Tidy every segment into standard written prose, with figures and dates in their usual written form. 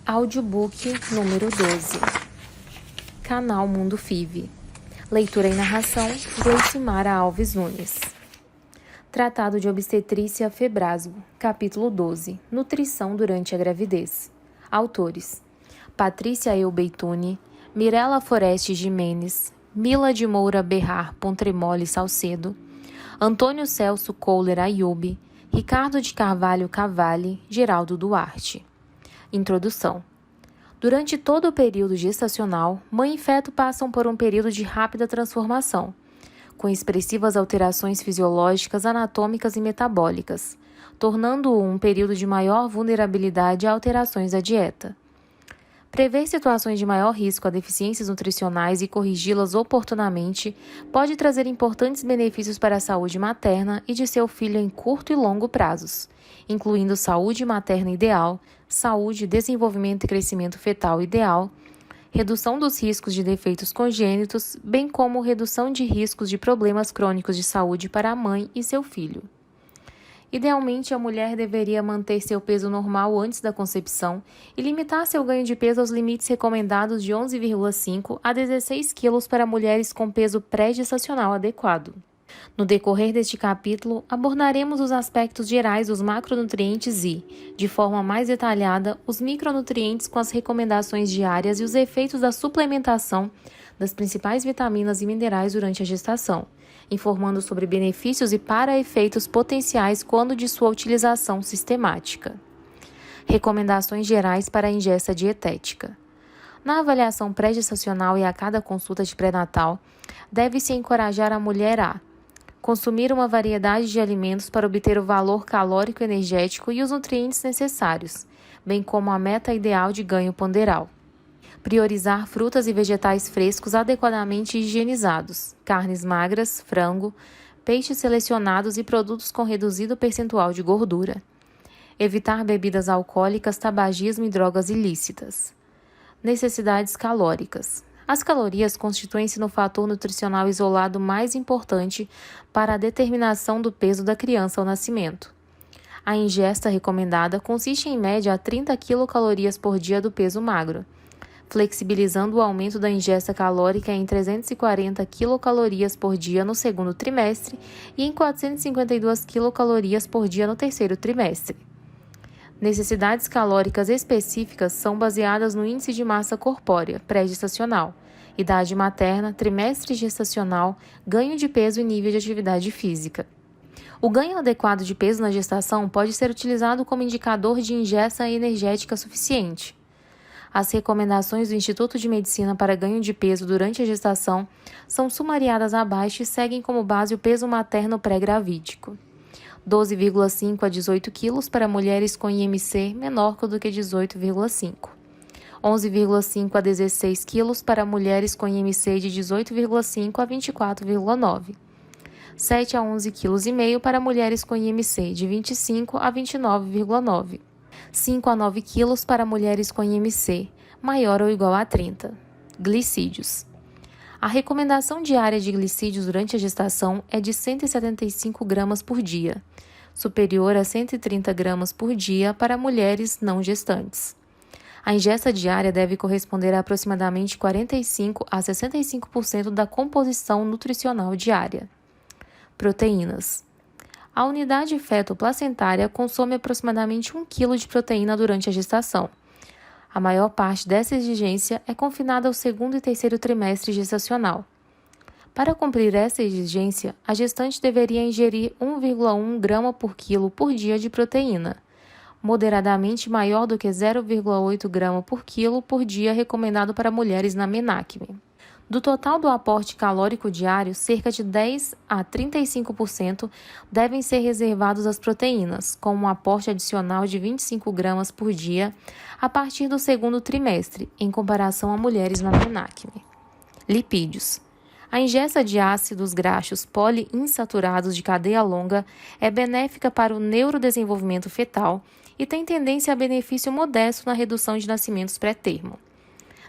Audiobook número 12. Canal Mundo FIV. Leitura e narração, Gleicimara Alves Nunes. Tratado de Obstetrícia Febrasgo, capítulo 12. Nutrição durante a gravidez. Autores: Patrícia Elbeituni, Mirela Foreste Jimenez, Mila de Moura Berrar Pontremoli Salcedo, Antônio Celso Kohler Ayub, Ricardo de Carvalho Cavalli, Geraldo Duarte. Introdução. Durante todo o período gestacional, mãe e feto passam por um período de rápida transformação, com expressivas alterações fisiológicas, anatômicas e metabólicas, tornando-o um período de maior vulnerabilidade a alterações da dieta. Prever situações de maior risco a deficiências nutricionais e corrigi-las oportunamente pode trazer importantes benefícios para a saúde materna e de seu filho em curto e longo prazos, incluindo saúde materna ideal, saúde, desenvolvimento e crescimento fetal ideal, redução dos riscos de defeitos congênitos, bem como redução de riscos de problemas crônicos de saúde para a mãe e seu filho. Idealmente, a mulher deveria manter seu peso normal antes da concepção e limitar seu ganho de peso aos limites recomendados de 11,5 a 16 kg para mulheres com peso pré-gestacional adequado. No decorrer deste capítulo, abordaremos os aspectos gerais dos macronutrientes e, de forma mais detalhada, os micronutrientes com as recomendações diárias e os efeitos da suplementação das principais vitaminas e minerais durante a gestação, informando sobre benefícios e para-efeitos potenciais quando de sua utilização sistemática. Recomendações gerais para a ingesta dietética. Na avaliação pré-gestacional e a cada consulta de pré-natal, deve-se encorajar a mulher a consumir uma variedade de alimentos para obter o valor calórico energético e os nutrientes necessários, bem como a meta ideal de ganho ponderal. Priorizar frutas e vegetais frescos adequadamente higienizados, carnes magras, frango, peixes selecionados e produtos com reduzido percentual de gordura. Evitar bebidas alcoólicas, tabagismo e drogas ilícitas. Necessidades calóricas. As calorias constituem-se no fator nutricional isolado mais importante para a determinação do peso da criança ao nascimento. A ingesta recomendada consiste em média a 30 quilocalorias por dia do peso magro, flexibilizando o aumento da ingesta calórica em 340 quilocalorias por dia no segundo trimestre e em 452 quilocalorias por dia no terceiro trimestre. Necessidades calóricas específicas são baseadas no índice de massa corpórea pré-gestacional, idade materna, trimestre gestacional, ganho de peso e nível de atividade física. O ganho adequado de peso na gestação pode ser utilizado como indicador de ingesta energética suficiente. As recomendações do Instituto de Medicina para ganho de peso durante a gestação são sumariadas abaixo e seguem como base o peso materno pré-gravídico. 12,5 a 18 kg para mulheres com IMC menor do que 18,5. 11,5 a 16 kg para mulheres com IMC de 18,5 a 24,9. 7 a 11,5 kg para mulheres com IMC de 25 a 29,9. 5 a 9 kg para mulheres com IMC maior ou igual a 30. Glicídios. A recomendação diária de glicídios durante a gestação é de 175 gramas por dia, superior a 130 gramas por dia para mulheres não gestantes. A ingesta diária deve corresponder a aproximadamente 45 a 65% da composição nutricional diária. Proteínas. A unidade feto-placentária consome aproximadamente 1 kg de proteína durante a gestação. A maior parte dessa exigência é confinada ao segundo e terceiro trimestre gestacional. Para cumprir essa exigência, a gestante deveria ingerir 1,1 grama por quilo por dia de proteína, moderadamente maior do que 0,8 grama por quilo por dia recomendado para mulheres na menacme. Do total do aporte calórico diário, cerca de 10 a 35% devem ser reservados às proteínas, com um aporte adicional de 25 gramas por dia a partir do segundo trimestre, em comparação a mulheres na menacme. Lipídios. A ingesta de ácidos graxos poliinsaturados de cadeia longa é benéfica para o neurodesenvolvimento fetal e tem tendência a benefício modesto na redução de nascimentos pré-termo.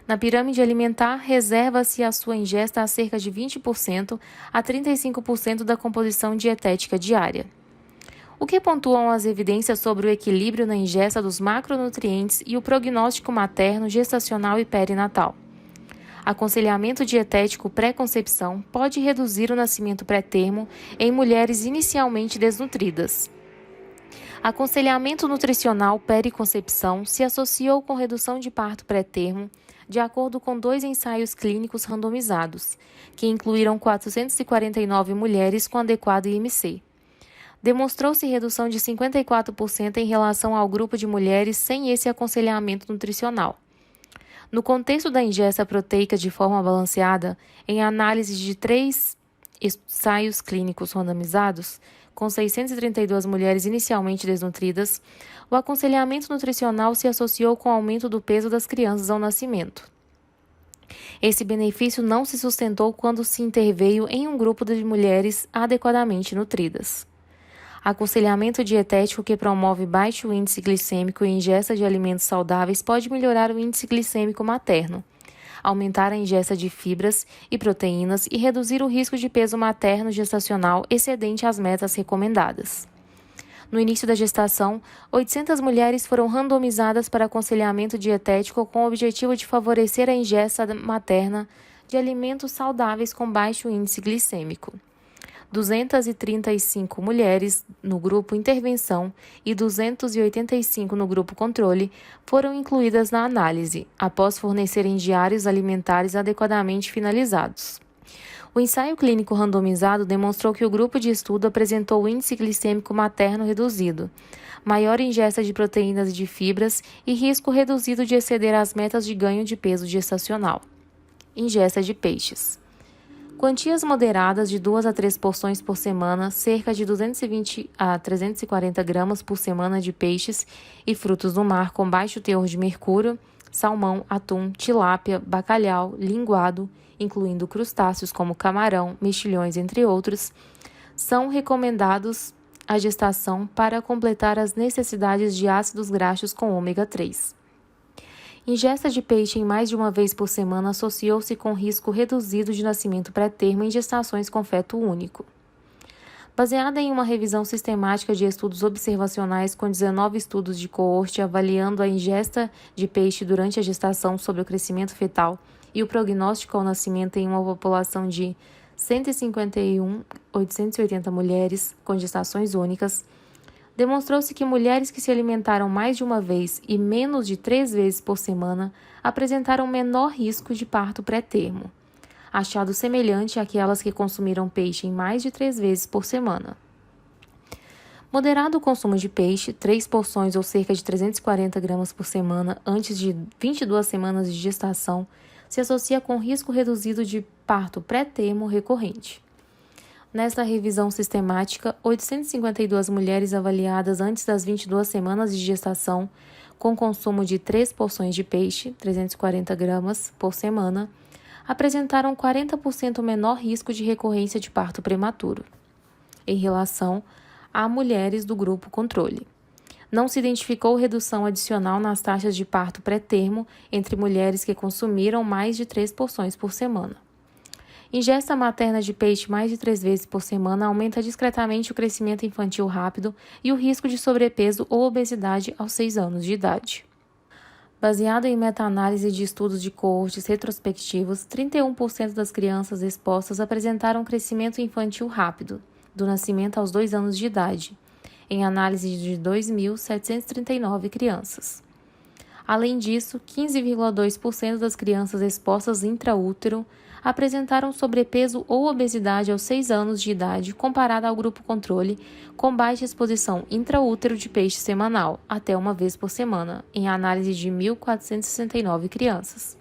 Na pirâmide alimentar, reserva-se a sua ingesta a cerca de 20% a 35% da composição dietética diária. O que pontuam as evidências sobre o equilíbrio na ingesta dos macronutrientes e o prognóstico materno, gestacional e perinatal. Aconselhamento dietético pré-concepção pode reduzir o nascimento pré-termo em mulheres inicialmente desnutridas. Aconselhamento nutricional periconcepção se associou com redução de parto pré-termo, de acordo com 2 ensaios clínicos randomizados, que incluíram 449 mulheres com adequado IMC. Demonstrou-se redução de 54% em relação ao grupo de mulheres sem esse aconselhamento nutricional. No contexto da ingesta proteica de forma balanceada, em análise de 3 ensaios clínicos randomizados, com 632 mulheres inicialmente desnutridas, o aconselhamento nutricional se associou com o aumento do peso das crianças ao nascimento. Esse benefício não se sustentou quando se interveio em um grupo de mulheres adequadamente nutridas. Aconselhamento dietético que promove baixo índice glicêmico e ingesta de alimentos saudáveis pode melhorar o índice glicêmico materno, aumentar a ingesta de fibras e proteínas e reduzir o risco de peso materno gestacional excedente às metas recomendadas. No início da gestação, 800 mulheres foram randomizadas para aconselhamento dietético com o objetivo de favorecer a ingesta materna de alimentos saudáveis com baixo índice glicêmico. 235 mulheres no grupo intervenção e 285 no grupo controle foram incluídas na análise, após fornecerem diários alimentares adequadamente finalizados. O ensaio clínico randomizado demonstrou que o grupo de estudo apresentou índice glicêmico materno reduzido, maior ingesta de proteínas e de fibras e risco reduzido de exceder as metas de ganho de peso gestacional. Ingesta de peixes. Quantias moderadas de 2 a 3 porções por semana, cerca de 220 a 340 gramas por semana de peixes e frutos do mar com baixo teor de mercúrio, salmão, atum, tilápia, bacalhau, linguado, incluindo crustáceos como camarão, mexilhões, entre outros, são recomendados à gestação para completar as necessidades de ácidos graxos com ômega 3. Ingesta de peixe em mais de uma vez por semana associou-se com risco reduzido de nascimento pré-termo em gestações com feto único. Baseada em uma revisão sistemática de estudos observacionais com 19 estudos de coorte avaliando a ingesta de peixe durante a gestação sobre o crescimento fetal e o prognóstico ao nascimento em uma população de 151.880 mulheres com gestações únicas, demonstrou-se que mulheres que se alimentaram mais de uma vez e menos de 3 vezes por semana apresentaram menor risco de parto pré-termo, achado semelhante àquelas que consumiram peixe em mais de 3 vezes por semana. Moderado o consumo de peixe, 3 porções ou cerca de 340 gramas por semana antes de 22 semanas de gestação, se associa com risco reduzido de parto pré-termo recorrente. Nesta revisão sistemática, 852 mulheres avaliadas antes das 22 semanas de gestação, com consumo de 3 porções de peixe, 340 gramas, por semana, apresentaram 40% menor risco de recorrência de parto prematuro, em relação a mulheres do grupo controle. Não se identificou redução adicional nas taxas de parto pré-termo entre mulheres que consumiram mais de 3 porções por semana. Ingesta materna de peixe mais de 3 vezes por semana aumenta discretamente o crescimento infantil rápido e o risco de sobrepeso ou obesidade aos 6 anos de idade. Baseado em meta-análise de estudos de coortes retrospectivos, 31% das crianças expostas apresentaram crescimento infantil rápido, do nascimento aos 2 anos de idade, em análise de 2.739 crianças. Além disso, 15,2% das crianças expostas intraútero apresentaram sobrepeso ou obesidade aos 6 anos de idade comparado ao grupo controle com baixa exposição intraútero de peixe semanal, até uma vez por semana, em análise de 1.469 crianças.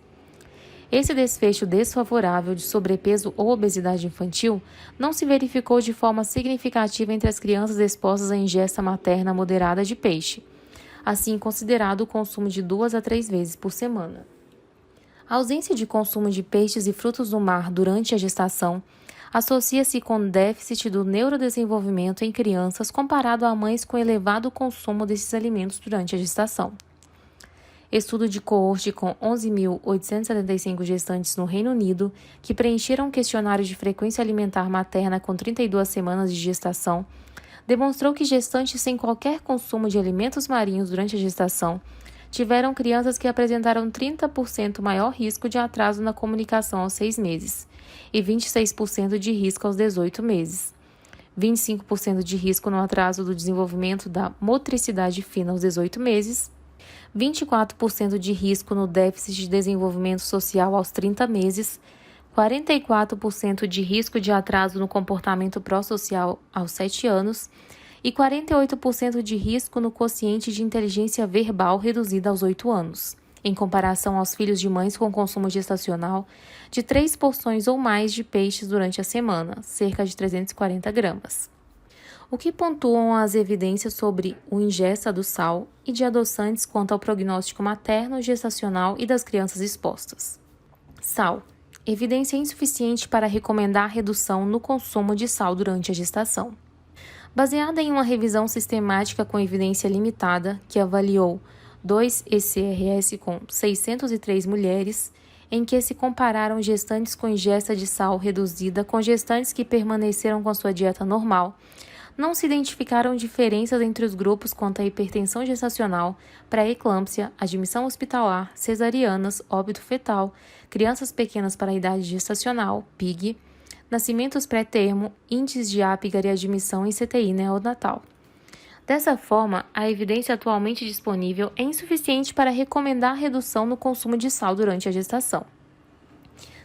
Esse desfecho desfavorável de sobrepeso ou obesidade infantil não se verificou de forma significativa entre as crianças expostas à ingesta materna moderada de peixe, assim considerado o consumo de 2 a 3 vezes por semana. A ausência de consumo de peixes e frutos do mar durante a gestação associa-se com déficit do neurodesenvolvimento em crianças comparado a mães com elevado consumo desses alimentos durante a gestação. Estudo de coorte com 11.875 gestantes no Reino Unido que preencheram um questionário de frequência alimentar materna com 32 semanas de gestação demonstrou que gestantes sem qualquer consumo de alimentos marinhos durante a gestação tiveram crianças que apresentaram 30% maior risco de atraso na comunicação aos 6 meses e 26% de risco aos 18 meses, 25% de risco no atraso do desenvolvimento da motricidade fina aos 18 meses, 24% de risco no déficit de desenvolvimento social aos 30 meses, 44% de risco de atraso no comportamento pró-social aos 7 anos e 48% de risco no quociente de inteligência verbal reduzida aos 8 anos, em comparação aos filhos de mães com consumo gestacional de 3 porções ou mais de peixes durante a semana, cerca de 340 gramas. O que pontuam as evidências sobre o ingesta do sal e de adoçantes quanto ao prognóstico materno, gestacional e das crianças expostas. Sal. Evidência insuficiente para recomendar redução no consumo de sal durante a gestação. Baseada em uma revisão sistemática com evidência limitada, que avaliou 2 ECRS com 603 mulheres, em que se compararam gestantes com ingesta de sal reduzida com gestantes que permaneceram com sua dieta normal, não se identificaram diferenças entre os grupos quanto à hipertensão gestacional, pré-eclâmpsia, admissão hospitalar, cesarianas, óbito fetal, crianças pequenas para a idade gestacional, PIG, nascimentos pré-termo, índices de Apgar e admissão em CTI neonatal. Dessa forma, a evidência atualmente disponível é insuficiente para recomendar a redução no consumo de sal durante a gestação.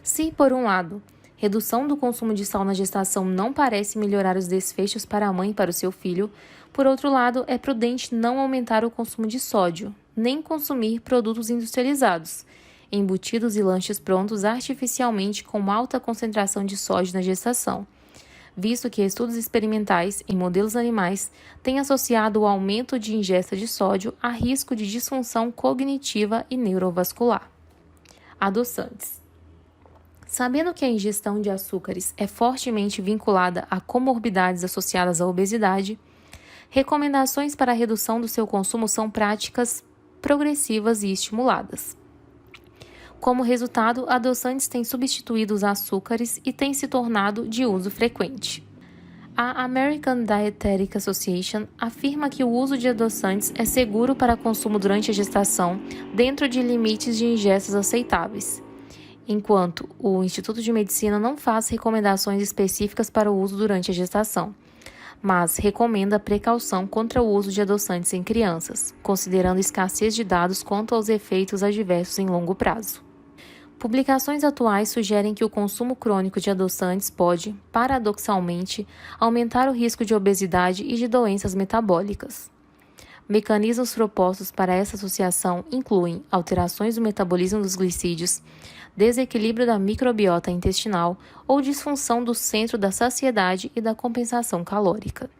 Se, por um lado, redução do consumo de sal na gestação não parece melhorar os desfechos para a mãe e para o seu filho, por outro lado, é prudente não aumentar o consumo de sódio, nem consumir produtos industrializados, embutidos e lanches prontos artificialmente com alta concentração de sódio na gestação, visto que estudos experimentais em modelos animais têm associado o aumento de ingesta de sódio a risco de disfunção cognitiva e neurovascular. Adoçantes. Sabendo que a ingestão de açúcares é fortemente vinculada a comorbidades associadas à obesidade, recomendações para a redução do seu consumo são práticas progressivas e estimuladas. Como resultado, adoçantes têm substituído os açúcares e têm se tornado de uso frequente. A American Dietetic Association afirma que o uso de adoçantes é seguro para consumo durante a gestação dentro de limites de ingestas aceitáveis, enquanto o Instituto de Medicina não faz recomendações específicas para o uso durante a gestação, mas recomenda precaução contra o uso de adoçantes em crianças, considerando escassez de dados quanto aos efeitos adversos em longo prazo. Publicações atuais sugerem que o consumo crônico de adoçantes pode, paradoxalmente, aumentar o risco de obesidade e de doenças metabólicas. Mecanismos propostos para essa associação incluem alterações do metabolismo dos glicídios, desequilíbrio da microbiota intestinal ou disfunção do centro da saciedade e da compensação calórica.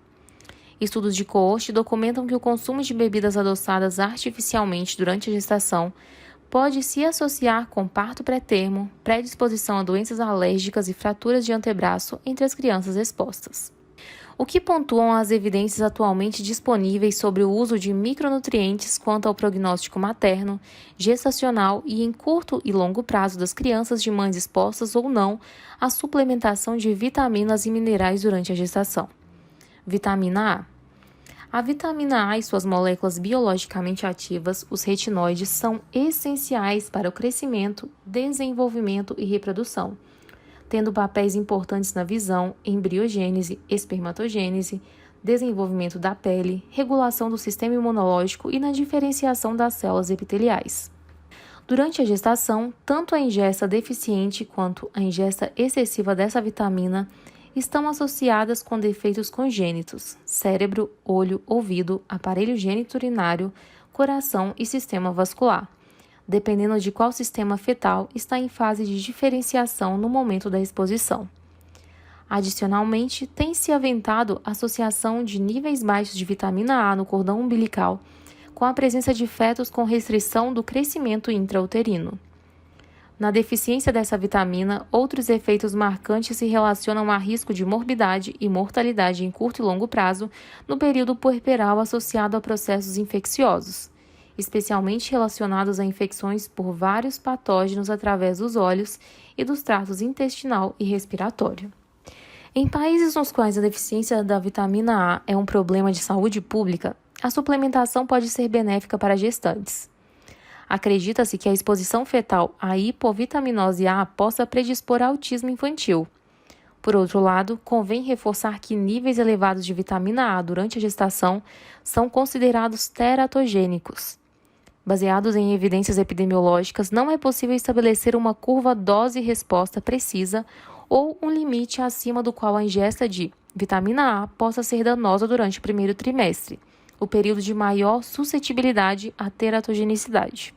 Estudos de coorte documentam que o consumo de bebidas adoçadas artificialmente durante a gestação pode se associar com parto pré-termo, predisposição a doenças alérgicas e fraturas de antebraço entre as crianças expostas. O que pontuam as evidências atualmente disponíveis sobre o uso de micronutrientes quanto ao prognóstico materno, gestacional e em curto e longo prazo das crianças de mães expostas ou não à suplementação de vitaminas e minerais durante a gestação. Vitamina A. A vitamina A e suas moléculas biologicamente ativas, os retinoides, são essenciais para o crescimento, desenvolvimento e reprodução, tendo papéis importantes na visão, embriogênese, espermatogênese, desenvolvimento da pele, regulação do sistema imunológico e na diferenciação das células epiteliais. Durante a gestação, tanto a ingesta deficiente quanto a ingesta excessiva dessa vitamina estão associadas com defeitos congênitos, cérebro, olho, ouvido, aparelho geniturinário, coração e sistema vascular, dependendo de qual sistema fetal está em fase de diferenciação no momento da exposição. Adicionalmente, tem-se aventado a associação de níveis baixos de vitamina A no cordão umbilical com a presença de fetos com restrição do crescimento intrauterino. Na deficiência dessa vitamina, outros efeitos marcantes se relacionam a risco de morbidade e mortalidade em curto e longo prazo no período puerperal associado a processos infecciosos, especialmente relacionados a infecções por vários patógenos através dos olhos e dos tratos intestinal e respiratório. Em países nos quais a deficiência da vitamina A é um problema de saúde pública, a suplementação pode ser benéfica para gestantes. Acredita-se que a exposição fetal à hipovitaminose A possa predispor a autismo infantil. Por outro lado, convém reforçar que níveis elevados de vitamina A durante a gestação são considerados teratogênicos. Baseados em evidências epidemiológicas, não é possível estabelecer uma curva dose-resposta precisa ou um limite acima do qual a ingesta de vitamina A possa ser danosa durante o primeiro trimestre, o período de maior suscetibilidade à teratogenicidade.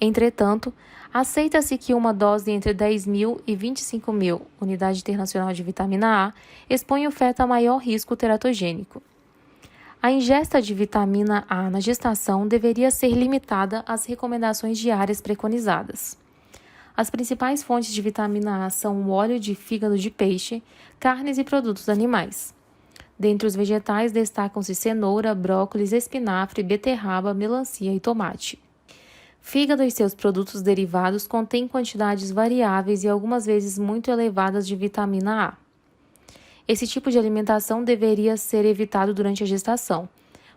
Entretanto, aceita-se que uma dose entre 10.000 e 25.000 unidade internacional de vitamina A expõe o feto a maior risco teratogênico. A ingesta de vitamina A na gestação deveria ser limitada às recomendações diárias preconizadas. As principais fontes de vitamina A são o óleo de fígado de peixe, carnes e produtos animais. Dentre os vegetais destacam-se cenoura, brócolis, espinafre, beterraba, melancia e tomate. Fígado e seus produtos derivados contêm quantidades variáveis e algumas vezes muito elevadas de vitamina A. Esse tipo de alimentação deveria ser evitado durante a gestação,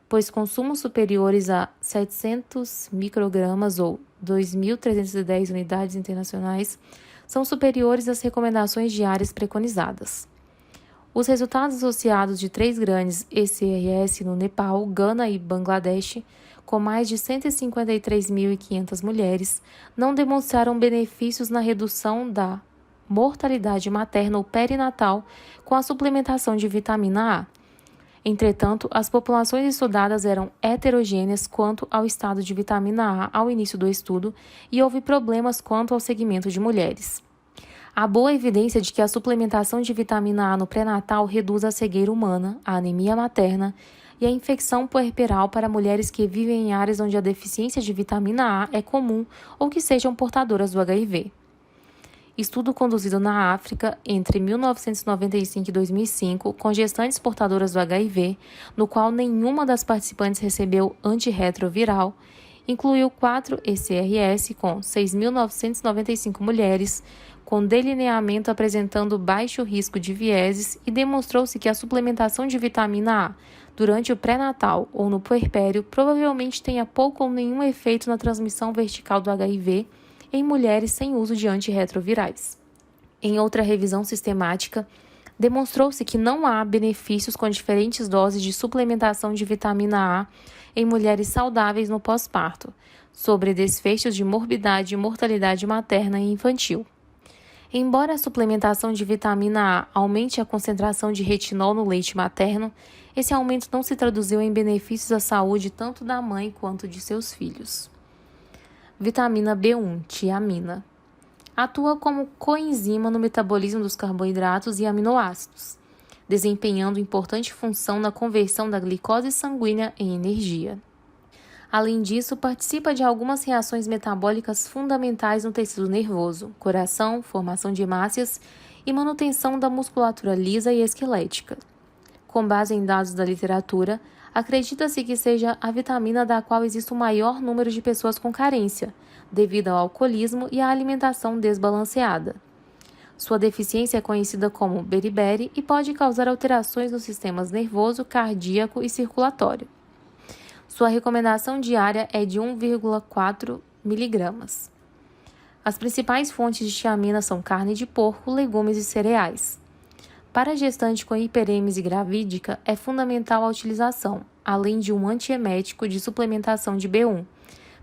pois consumos superiores a 700 microgramas ou 2.310 unidades internacionais são superiores às recomendações diárias preconizadas. Os resultados associados de 3 grandes ECRS no Nepal, Gana e Bangladesh, com mais de 153.500 mulheres, não demonstraram benefícios na redução da mortalidade materna ou perinatal com a suplementação de vitamina A. Entretanto, as populações estudadas eram heterogêneas quanto ao estado de vitamina A ao início do estudo e houve problemas quanto ao segmento de mulheres. Há boa evidência de que a suplementação de vitamina A no pré-natal reduz a cegueira humana, a anemia materna e a infecção puerperal para mulheres que vivem em áreas onde a deficiência de vitamina A é comum ou que sejam portadoras do HIV. Estudo conduzido na África entre 1995 e 2005 com gestantes portadoras do HIV, no qual nenhuma das participantes recebeu antirretroviral, incluiu 4 ECRS com 6.995 mulheres, com delineamento apresentando baixo risco de vieses e demonstrou-se que a suplementação de vitamina A durante o pré-natal ou no puerpério provavelmente tenha pouco ou nenhum efeito na transmissão vertical do HIV em mulheres sem uso de antirretrovirais. Em outra revisão sistemática, demonstrou-se que não há benefícios com diferentes doses de suplementação de vitamina A em mulheres saudáveis no pós-parto, sobre desfechos de morbidade e mortalidade materna e infantil. Embora a suplementação de vitamina A aumente a concentração de retinol no leite materno, esse aumento não se traduziu em benefícios à saúde tanto da mãe quanto de seus filhos. Vitamina B1, tiamina. Atua como coenzima no metabolismo dos carboidratos e aminoácidos, desempenhando importante função na conversão da glicose sanguínea em energia. Além disso, participa de algumas reações metabólicas fundamentais no tecido nervoso, coração, formação de hemácias e manutenção da musculatura lisa e esquelética. Com base em dados da literatura, acredita-se que seja a vitamina da qual existe o maior número de pessoas com carência, devido ao alcoolismo e à alimentação desbalanceada. Sua deficiência é conhecida como beriberi e pode causar alterações nos sistemas nervoso, cardíaco e circulatório. Sua recomendação diária é de 1,4 mg. As principais fontes de tiamina são carne de porco, legumes e cereais. Para a gestante com hiperêmese gravídica, é fundamental a utilização, além de um antiemético de suplementação de B1,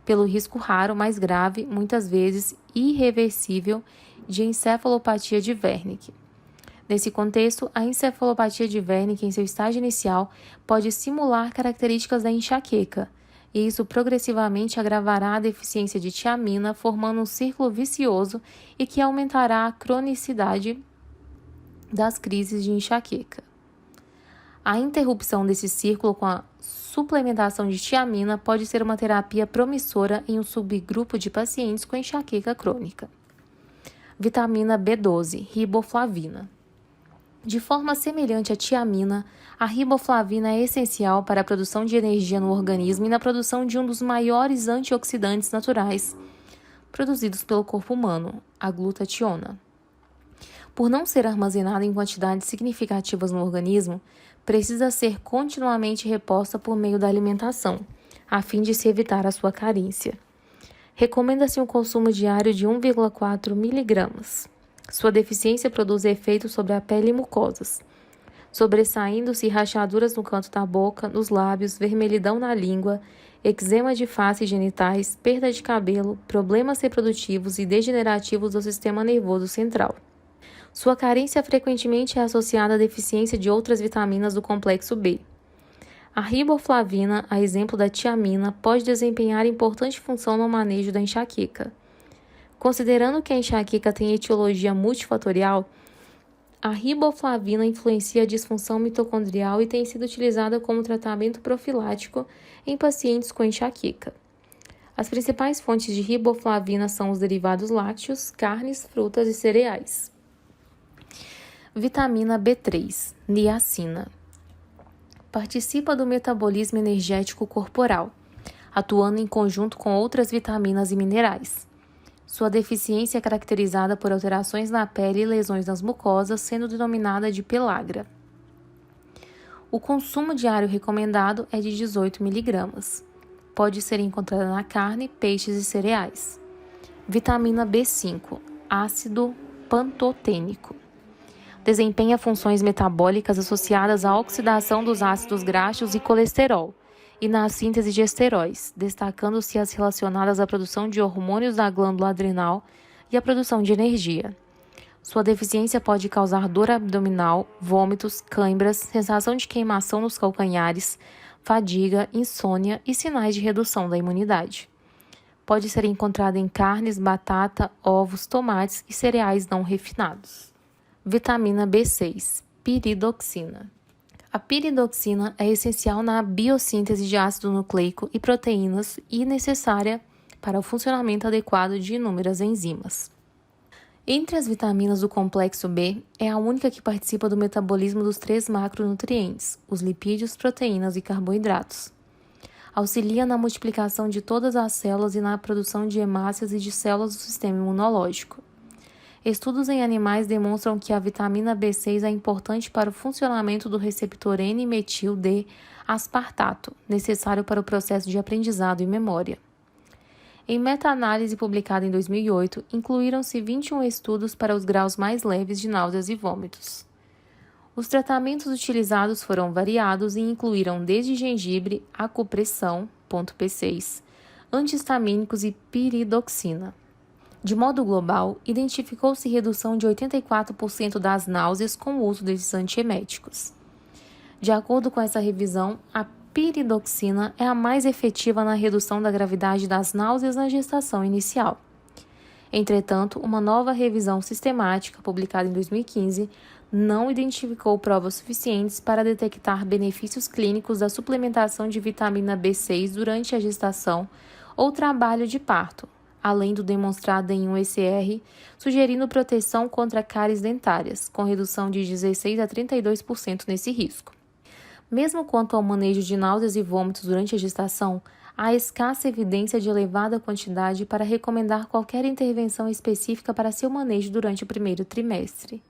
pelo risco raro, mais grave, muitas vezes irreversível, de encefalopatia de Wernicke. Nesse contexto, a encefalopatia de Wernicke, em seu estágio inicial, pode simular características da enxaqueca, e isso progressivamente agravará a deficiência de tiamina, formando um círculo vicioso e que aumentará a cronicidade das crises de enxaqueca. A interrupção desse círculo com a suplementação de tiamina pode ser uma terapia promissora em um subgrupo de pacientes com enxaqueca crônica. Vitamina B12, riboflavina. De forma semelhante à tiamina, a riboflavina é essencial para a produção de energia no organismo e na produção de um dos maiores antioxidantes naturais produzidos pelo corpo humano, a glutationa. Por não ser armazenada em quantidades significativas no organismo, precisa ser continuamente reposta por meio da alimentação, a fim de se evitar a sua carência. Recomenda-se um consumo diário de 1,4 mg. Sua deficiência produz efeitos sobre a pele e mucosas, sobressaindo-se rachaduras no canto da boca, nos lábios, vermelhidão na língua, eczema de face e genitais, perda de cabelo, problemas reprodutivos e degenerativos do sistema nervoso central. Sua carência frequentemente é associada à deficiência de outras vitaminas do complexo B. A riboflavina, a exemplo da tiamina, pode desempenhar importante função no manejo da enxaqueca. Considerando que a enxaqueca tem etiologia multifatorial, a riboflavina influencia a disfunção mitocondrial e tem sido utilizada como tratamento profilático em pacientes com enxaqueca. As principais fontes de riboflavina são os derivados lácteos, carnes, frutas e cereais. Vitamina B3, niacina. Participa do metabolismo energético corporal, atuando em conjunto com outras vitaminas e minerais. Sua deficiência é caracterizada por alterações na pele e lesões nas mucosas, sendo denominada de pelagra. O consumo diário recomendado é de 18 mg. Pode ser encontrada na carne, peixes e cereais. Vitamina B5, ácido pantotênico. Desempenha funções metabólicas associadas à oxidação dos ácidos graxos e colesterol, e na síntese de esteróis, destacando-se as relacionadas à produção de hormônios da glândula adrenal e à produção de energia. Sua deficiência pode causar dor abdominal, vômitos, cãibras, sensação de queimação nos calcanhares, fadiga, insônia e sinais de redução da imunidade. Pode ser encontrada em carnes, batata, ovos, tomates e cereais não refinados. Vitamina B6, piridoxina. A piridoxina é essencial na biossíntese de ácido nucleico e proteínas e necessária para o funcionamento adequado de inúmeras enzimas. Entre as vitaminas do complexo B, é a única que participa do metabolismo dos 3 macronutrientes, os lipídios, proteínas e carboidratos. Auxilia na multiplicação de todas as células e na produção de hemácias e de células do sistema imunológico. Estudos em animais demonstram que a vitamina B6 é importante para o funcionamento do receptor N-metil-D-aspartato, necessário para o processo de aprendizado e memória. Em meta-análise publicada em 2008, incluíram-se 21 estudos para os graus mais leves de náuseas e vômitos. Os tratamentos utilizados foram variados e incluíram desde gengibre, acupressão, P6, anti-histamínicos e piridoxina. De modo global, identificou-se redução de 84% das náuseas com o uso desses antieméticos. De acordo com essa revisão, a piridoxina é a mais efetiva na redução da gravidade das náuseas na gestação inicial. Entretanto, uma nova revisão sistemática, publicada em 2015, não identificou provas suficientes para detectar benefícios clínicos da suplementação de vitamina B6 durante a gestação ou trabalho de parto, além do demonstrado em um ECR, sugerindo proteção contra cáries dentárias, com redução de 16% a 32% nesse risco. Mesmo quanto ao manejo de náuseas e vômitos durante a gestação, há escassa evidência de elevada quantidade para recomendar qualquer intervenção específica para seu manejo durante o primeiro trimestre.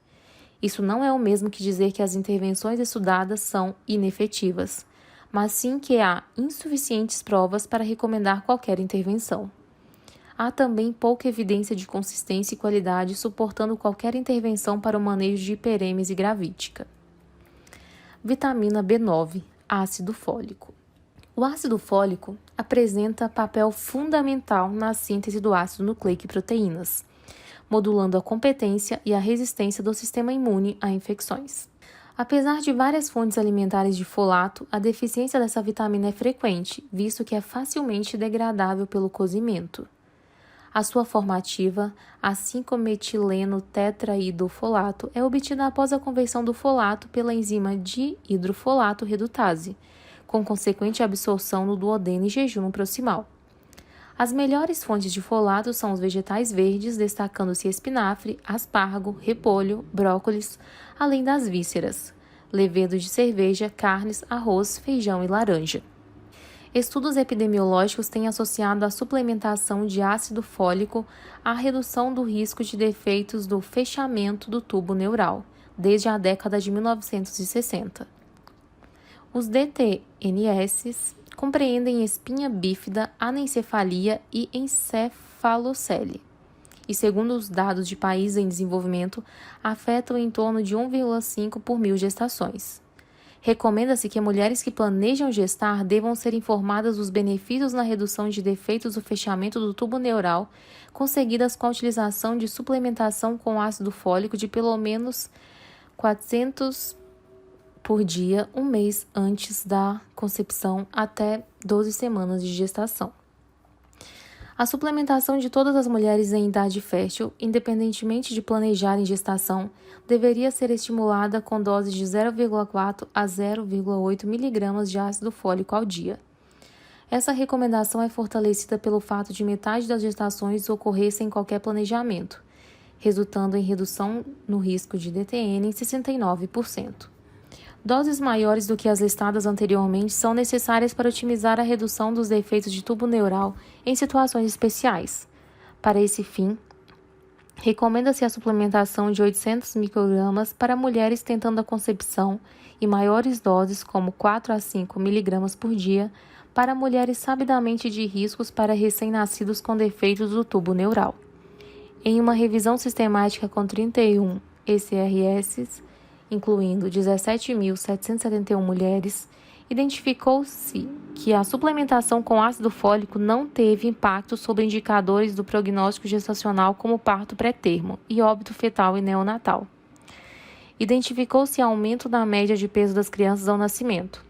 Isso não é o mesmo que dizer que as intervenções estudadas são inefetivas, mas sim que há insuficientes provas para recomendar qualquer intervenção. Há também pouca evidência de consistência e qualidade suportando qualquer intervenção para o manejo de hiperêmese gravídica. Vitamina B9, ácido fólico. O ácido fólico apresenta papel fundamental na síntese do ácido nucleico e proteínas, modulando a competência e a resistência do sistema imune a infecções. Apesar de várias fontes alimentares de folato, a deficiência dessa vitamina é frequente, visto que é facilmente degradável pelo cozimento. A sua forma ativa, a 5-metileno-tetraidrofolato, é obtida após a conversão do folato pela enzima dihidrofolato redutase, com consequente absorção no duodeno e jejum proximal. As melhores fontes de folato são os vegetais verdes, destacando-se espinafre, aspargo, repolho, brócolis, além das vísceras, levedo de cerveja, carnes, arroz, feijão e laranja. Estudos epidemiológicos têm associado a suplementação de ácido fólico à redução do risco de defeitos do fechamento do tubo neural, desde a década de 1960. Os DTNS compreendem espinha bífida, anencefalia e encefalocele, e, segundo os dados de países em desenvolvimento, afetam em torno de 1,5 por mil gestações. Recomenda-se que mulheres que planejam gestar devam ser informadas dos benefícios na redução de defeitos do fechamento do tubo neural conseguidas com a utilização de suplementação com ácido fólico de pelo menos 400 por dia, um mês antes da concepção até 12 semanas de gestação. A suplementação de todas as mulheres em idade fértil, independentemente de planejarem gestação, deveria ser estimulada com doses de 0,4 a 0,8 mg de ácido fólico ao dia. Essa recomendação é fortalecida pelo fato de metade das gestações ocorrer sem qualquer planejamento, resultando em redução no risco de DTN em 69%. Doses maiores do que as listadas anteriormente são necessárias para otimizar a redução dos defeitos de tubo neural em situações especiais. Para esse fim, recomenda-se a suplementação de 800 microgramas para mulheres tentando a concepção e maiores doses, como 4 a 5 miligramas por dia, para mulheres sabidamente de riscos para recém-nascidos com defeitos do tubo neural. Em uma revisão sistemática com 31 ECRS, incluindo 17.771 mulheres, identificou-se que a suplementação com ácido fólico não teve impacto sobre indicadores do prognóstico gestacional como parto pré-termo e óbito fetal e neonatal. Identificou-se aumento da média de peso das crianças ao nascimento.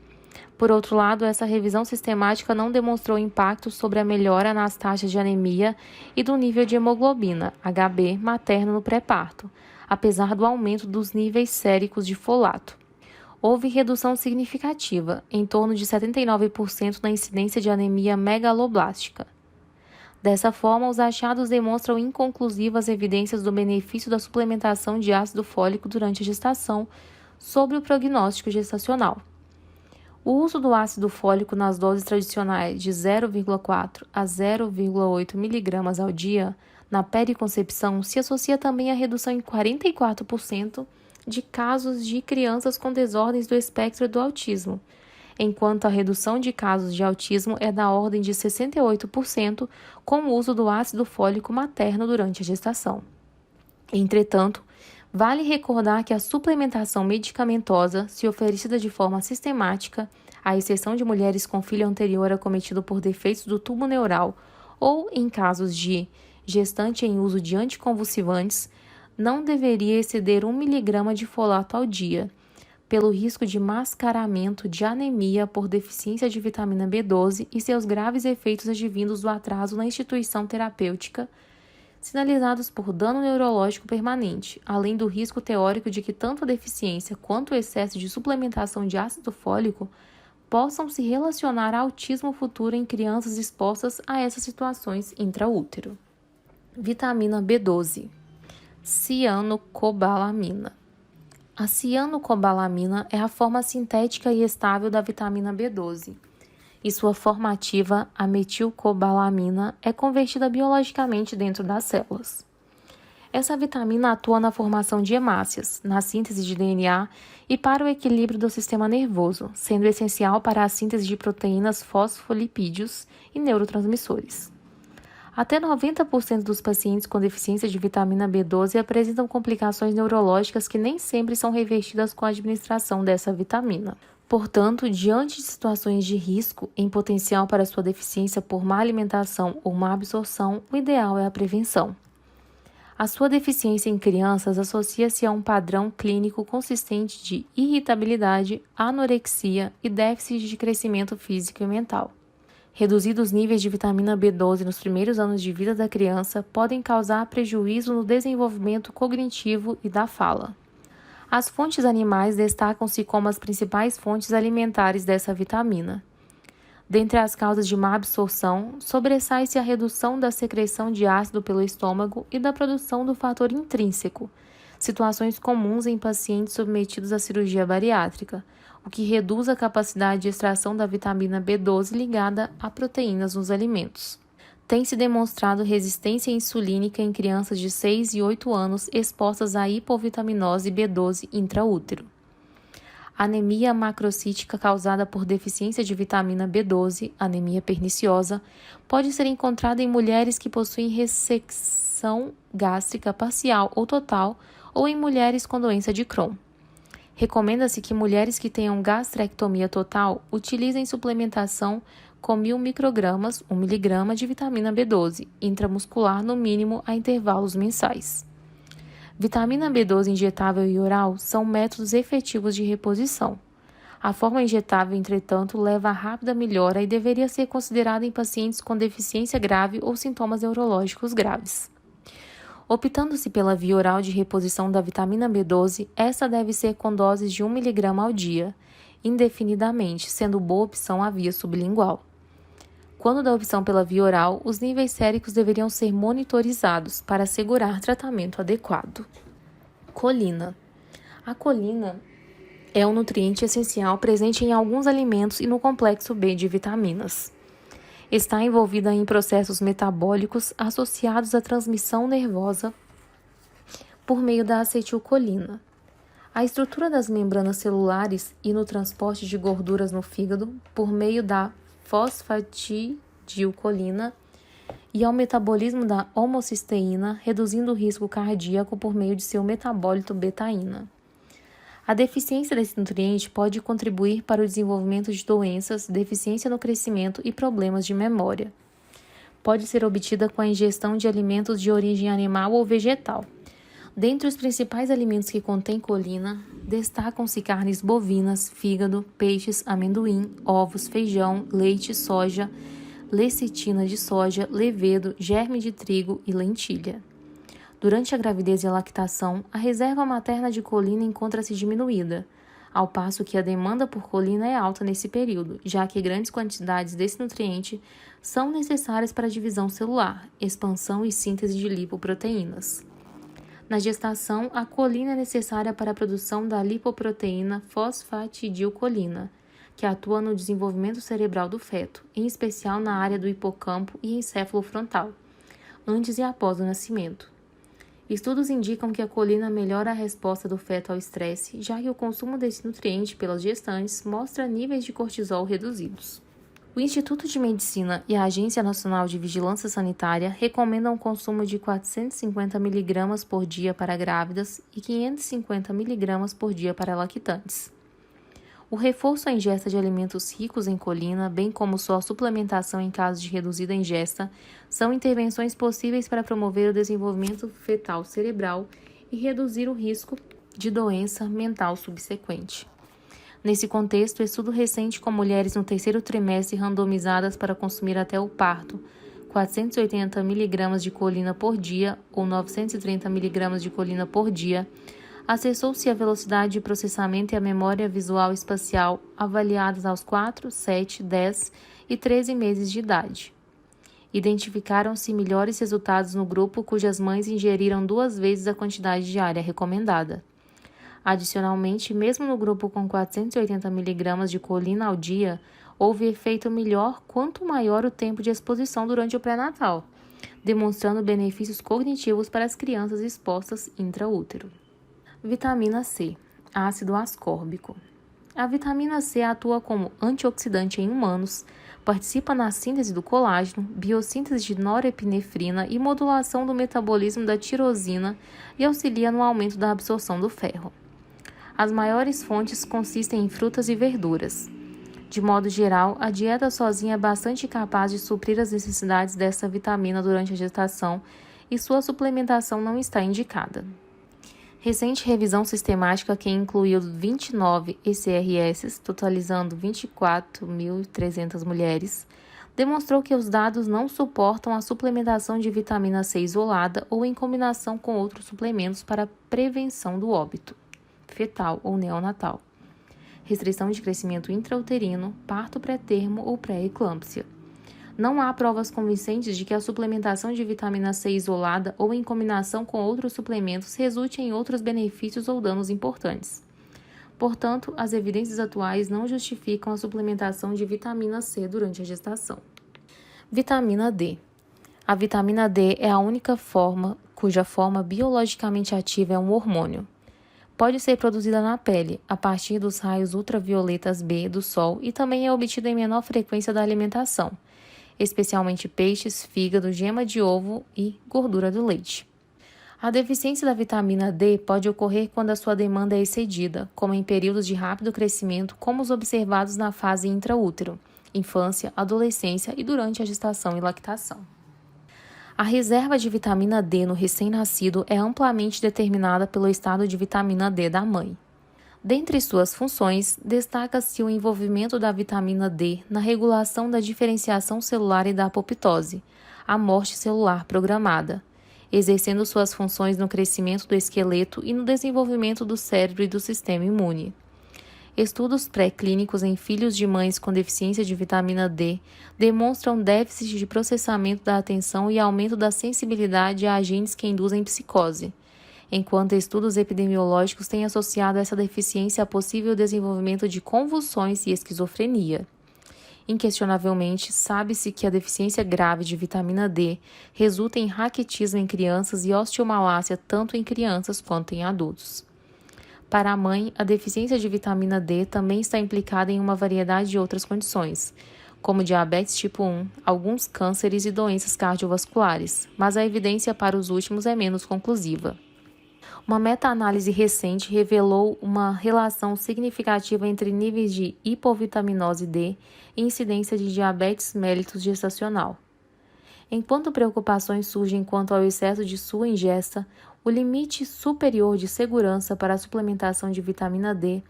Por outro lado, essa revisão sistemática não demonstrou impacto sobre a melhora nas taxas de anemia e do nível de hemoglobina, HB, materno no pré-parto, apesar do aumento dos níveis séricos de folato. Houve redução significativa, em torno de 79% na incidência de anemia megaloblástica. Dessa forma, os achados demonstram inconclusivas evidências do benefício da suplementação de ácido fólico durante a gestação sobre o prognóstico gestacional. O uso do ácido fólico nas doses tradicionais de 0,4 a 0,8 mg ao dia na periconcepção se associa também à redução em 44% de casos de crianças com desordens do espectro do autismo, enquanto a redução de casos de autismo é da ordem de 68% com o uso do ácido fólico materno durante a gestação. Entretanto, vale recordar que a suplementação medicamentosa, se oferecida de forma sistemática, à exceção de mulheres com filho anterior acometido por defeitos do tubo neural ou em casos de gestante em uso de anticonvulsivantes, não deveria exceder 1 mg de folato ao dia, pelo risco de mascaramento de anemia por deficiência de vitamina B12 e seus graves efeitos advindos do atraso na instituição terapêutica, sinalizados por dano neurológico permanente, além do risco teórico de que tanto a deficiência quanto o excesso de suplementação de ácido fólico possam se relacionar a autismo futuro em crianças expostas a essas situações intraútero. Vitamina B12. Cianocobalamina. A cianocobalamina é a forma sintética e estável da vitamina B12, e sua forma ativa, a metilcobalamina, é convertida biologicamente dentro das células. Essa vitamina atua na formação de hemácias, na síntese de DNA e para o equilíbrio do sistema nervoso, sendo essencial para a síntese de proteínas, fosfolipídios e neurotransmissores. Até 90% dos pacientes com deficiência de vitamina B12 apresentam complicações neurológicas que nem sempre são revertidas com a administração dessa vitamina. Portanto, diante de situações de risco em potencial para sua deficiência por má alimentação ou má absorção, o ideal é a prevenção. A sua deficiência em crianças associa-se a um padrão clínico consistente de irritabilidade, anorexia e déficit de crescimento físico e mental. Reduzidos níveis de vitamina B12 nos primeiros anos de vida da criança podem causar prejuízo no desenvolvimento cognitivo e da fala. As fontes animais destacam-se como as principais fontes alimentares dessa vitamina. Dentre as causas de má absorção, sobressai-se a redução da secreção de ácido pelo estômago e da produção do fator intrínseco, situações comuns em pacientes submetidos à cirurgia bariátrica, o que reduz a capacidade de extração da vitamina B12 ligada a proteínas nos alimentos. Tem-se demonstrado resistência insulínica em crianças de 6 e 8 anos expostas à hipovitaminose B12 intraútero. Anemia macrocítica causada por deficiência de vitamina B12, anemia perniciosa, pode ser encontrada em mulheres que possuem ressecção gástrica parcial ou total ou em mulheres com doença de Crohn. Recomenda-se que mulheres que tenham gastrectomia total utilizem suplementação com 1.000 microgramas, 1 miligrama de vitamina B12, intramuscular no mínimo a intervalos mensais. Vitamina B12 injetável e oral são métodos efetivos de reposição. A forma injetável, entretanto, leva a rápida melhora e deveria ser considerada em pacientes com deficiência grave ou sintomas neurológicos graves. Optando-se pela via oral de reposição da vitamina B12, essa deve ser com doses de 1 mg ao dia, indefinidamente, sendo boa opção a via sublingual. Quando da opção pela via oral, os níveis séricos deveriam ser monitorizados para assegurar tratamento adequado. Colina. A colina é um nutriente essencial presente em alguns alimentos e no complexo B de vitaminas. Está envolvida em processos metabólicos associados à transmissão nervosa por meio da acetilcolina. A estrutura das membranas celulares e no transporte de gorduras no fígado por meio da fosfatidilcolina e ao metabolismo da homocisteína, reduzindo o risco cardíaco por meio de seu metabólito betaína. A deficiência desse nutriente pode contribuir para o desenvolvimento de doenças, deficiência no crescimento e problemas de memória. Pode ser obtida com a ingestão de alimentos de origem animal ou vegetal. Dentre os principais alimentos que contêm colina, destacam-se carnes bovinas, fígado, peixes, amendoim, ovos, feijão, leite, soja, lecitina de soja, levedo, germe de trigo e lentilha. Durante a gravidez e a lactação, a reserva materna de colina encontra-se diminuída, ao passo que a demanda por colina é alta nesse período, já que grandes quantidades desse nutriente são necessárias para a divisão celular, expansão e síntese de lipoproteínas. Na gestação, a colina é necessária para a produção da lipoproteína fosfatidilcolina, que atua no desenvolvimento cerebral do feto, em especial na área do hipocampo e encéfalo frontal, antes e após o nascimento. Estudos indicam que a colina melhora a resposta do feto ao estresse, já que o consumo desse nutriente pelas gestantes mostra níveis de cortisol reduzidos. O Instituto de Medicina e a Agência Nacional de Vigilância Sanitária recomendam o consumo de 450 mg por dia para grávidas e 550 mg por dia para lactantes. O reforço à ingesta de alimentos ricos em colina, bem como sua suplementação em caso de reduzida ingesta, são intervenções possíveis para promover o desenvolvimento fetal cerebral e reduzir o risco de doença mental subsequente. Nesse contexto, estudo recente com mulheres no terceiro trimestre randomizadas para consumir até o parto 480 mg de colina por dia ou 930 mg de colina por dia, acessou-se a velocidade de processamento e a memória visual espacial avaliadas aos 4, 7, 10 e 13 meses de idade. Identificaram-se melhores resultados no grupo cujas mães ingeriram 2 vezes a quantidade diária recomendada. Adicionalmente, mesmo no grupo com 480 mg de colina ao dia, houve efeito melhor quanto maior o tempo de exposição durante o pré-natal, demonstrando benefícios cognitivos para as crianças expostas intraútero. Vitamina C, ácido ascórbico. A vitamina C atua como antioxidante em humanos, participa na síntese do colágeno, biossíntese de norepinefrina e modulação do metabolismo da tirosina e auxilia no aumento da absorção do ferro. As maiores fontes consistem em frutas e verduras. De modo geral, a dieta sozinha é bastante capaz de suprir as necessidades dessa vitamina durante a gestação e sua suplementação não está indicada. Recente revisão sistemática que incluiu 29 ECRS, totalizando 24.300 mulheres, demonstrou que os dados não suportam a suplementação de vitamina C isolada ou em combinação com outros suplementos para prevenção do óbito fetal ou neonatal, restrição de crescimento intrauterino, parto pré-termo ou pré-eclâmpsia. Não há provas convincentes de que a suplementação de vitamina C isolada ou em combinação com outros suplementos resulte em outros benefícios ou danos importantes. Portanto, as evidências atuais não justificam a suplementação de vitamina C durante a gestação. Vitamina D. A vitamina D é a única forma cuja forma biologicamente ativa é um hormônio. Pode ser produzida na pele, a partir dos raios ultravioletas B do sol e também é obtida em menor frequência da alimentação, especialmente peixes, fígado, gema de ovo e gordura do leite. A deficiência da vitamina D pode ocorrer quando a sua demanda é excedida, como em períodos de rápido crescimento, como os observados na fase intraútero, infância, adolescência e durante a gestação e lactação. A reserva de vitamina D no recém-nascido é amplamente determinada pelo estado de vitamina D da mãe. Dentre suas funções, destaca-se o envolvimento da vitamina D na regulação da diferenciação celular e da apoptose, a morte celular programada, exercendo suas funções no crescimento do esqueleto e no desenvolvimento do cérebro e do sistema imune. Estudos pré-clínicos em filhos de mães com deficiência de vitamina D demonstram déficit de processamento da atenção e aumento da sensibilidade a agentes que induzem psicose, enquanto estudos epidemiológicos têm associado essa deficiência a possível desenvolvimento de convulsões e esquizofrenia. Inquestionavelmente, sabe-se que a deficiência grave de vitamina D resulta em raquitismo em crianças e osteomalácia tanto em crianças quanto em adultos. Para a mãe, a deficiência de vitamina D também está implicada em uma variedade de outras condições, como diabetes tipo 1, alguns cânceres e doenças cardiovasculares, mas a evidência para os últimos é menos conclusiva. Uma meta-análise recente revelou uma relação significativa entre níveis de hipovitaminose D e incidência de diabetes mellitus gestacional. Enquanto preocupações surgem quanto ao excesso de sua ingesta, o limite superior de segurança para a suplementação de vitamina D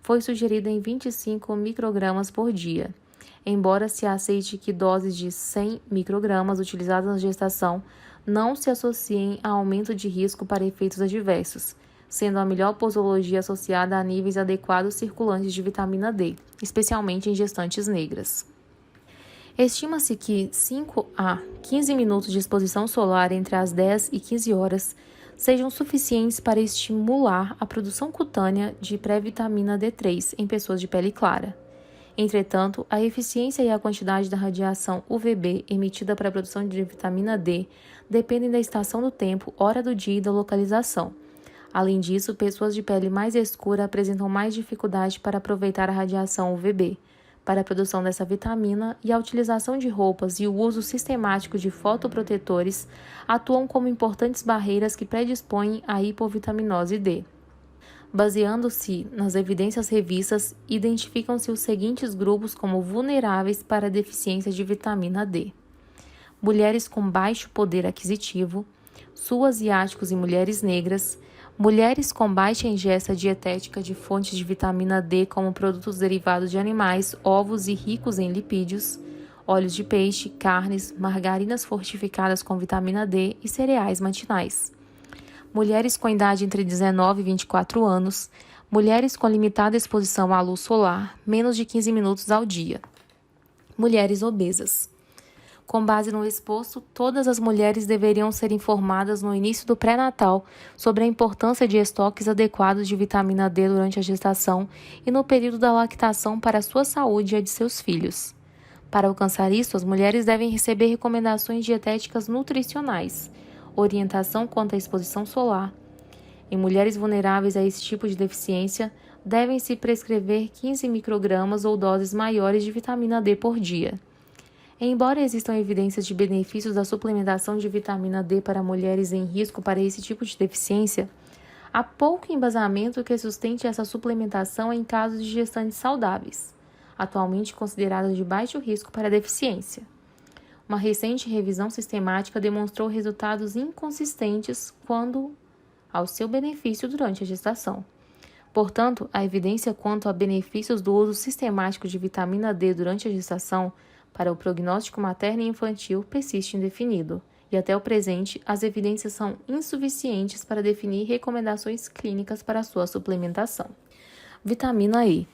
foi sugerido em 25 microgramas por dia, embora se aceite que doses de 100 microgramas utilizadas na gestação não se associem a aumento de risco para efeitos adversos, sendo a melhor posologia associada a níveis adequados circulantes de vitamina D, especialmente em gestantes negras. Estima-se que 5 a 15 minutos de exposição solar entre as 10 e 15 horas sejam suficientes para estimular a produção cutânea de pré-vitamina D3 em pessoas de pele clara. Entretanto, a eficiência e a quantidade da radiação UVB emitida para a produção de vitamina D dependem da estação do tempo, hora do dia e da localização. Além disso, pessoas de pele mais escura apresentam mais dificuldade para aproveitar a radiação UVB para a produção dessa vitamina, e a utilização de roupas e o uso sistemático de fotoprotetores atuam como importantes barreiras que predispõem à hipovitaminose D. Baseando-se nas evidências revistas, identificam-se os seguintes grupos como vulneráveis para a deficiência de vitamina D: mulheres com baixo poder aquisitivo, sul-asiáticos e mulheres negras, mulheres com baixa ingesta dietética de fontes de vitamina D como produtos derivados de animais, ovos e ricos em lipídios, óleos de peixe, carnes, margarinas fortificadas com vitamina D e cereais matinais. Mulheres com idade entre 19 e 24 anos, mulheres com limitada exposição à luz solar, menos de 15 minutos ao dia. Mulheres obesas. Com base no exposto, todas as mulheres deveriam ser informadas no início do pré-natal sobre a importância de estoques adequados de vitamina D durante a gestação e no período da lactação para a sua saúde e a de seus filhos. Para alcançar isso, as mulheres devem receber recomendações dietéticas nutricionais, orientação quanto à exposição solar. Em mulheres vulneráveis a esse tipo de deficiência, devem-se prescrever 15 microgramas ou doses maiores de vitamina D por dia. Embora existam evidências de benefícios da suplementação de vitamina D para mulheres em risco para esse tipo de deficiência, há pouco embasamento que sustente essa suplementação em casos de gestantes saudáveis, atualmente consideradas de baixo risco para a deficiência. Uma recente revisão sistemática demonstrou resultados inconsistentes quanto ao seu benefício durante a gestação. Portanto, a evidência quanto a benefícios do uso sistemático de vitamina D durante a gestação para o prognóstico materno e infantil persiste indefinido, e até o presente as evidências são insuficientes para definir recomendações clínicas para sua suplementação. Vitamina E.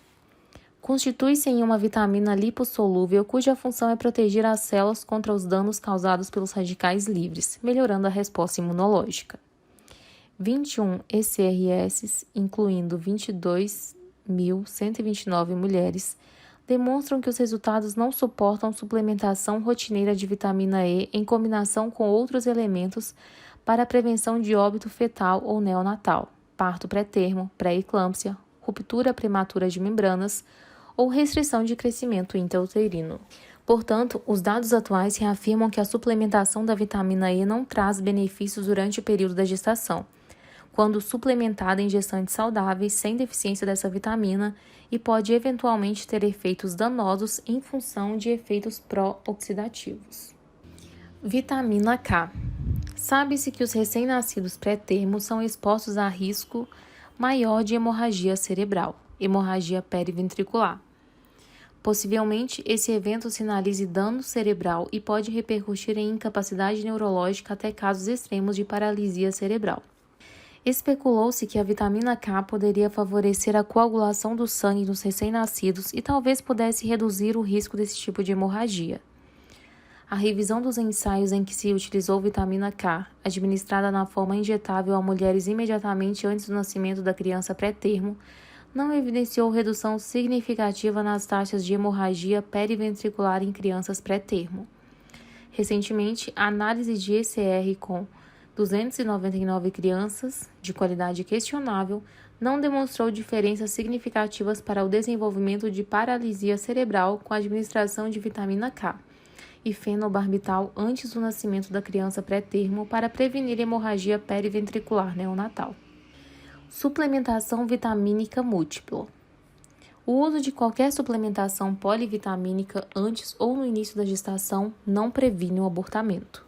Constitui-se em uma vitamina lipossolúvel cuja função é proteger as células contra os danos causados pelos radicais livres, melhorando a resposta imunológica. 21 ECRS, incluindo 22.129 mulheres, demonstram que os resultados não suportam suplementação rotineira de vitamina E em combinação com outros elementos para a prevenção de óbito fetal ou neonatal, parto pré-termo, pré-eclâmpsia, ruptura prematura de membranas ou restrição de crescimento intrauterino. Portanto, os dados atuais reafirmam que a suplementação da vitamina E não traz benefícios durante o período da gestação, quando suplementada em gestantes saudáveis sem deficiência dessa vitamina, e pode eventualmente ter efeitos danosos em função de efeitos pró-oxidativos. Vitamina K. Sabe-se que os recém-nascidos pré-termo são expostos a risco maior de hemorragia cerebral, hemorragia periventricular. Possivelmente, esse evento sinalize dano cerebral e pode repercutir em incapacidade neurológica até casos extremos de paralisia cerebral. Especulou-se que a vitamina K poderia favorecer a coagulação do sangue nos recém-nascidos e talvez pudesse reduzir o risco desse tipo de hemorragia. A revisão dos ensaios em que se utilizou vitamina K, administrada na forma injetável a mulheres imediatamente antes do nascimento da criança pré-termo, não evidenciou redução significativa nas taxas de hemorragia periventricular em crianças pré-termo. Recentemente, a análise de ECR com 299 crianças, de qualidade questionável, não demonstrou diferenças significativas para o desenvolvimento de paralisia cerebral com a administração de vitamina K e fenobarbital antes do nascimento da criança pré-termo para prevenir hemorragia periventricular neonatal. Suplementação vitamínica múltipla. O uso de qualquer suplementação polivitamínica antes ou no início da gestação não previne o abortamento.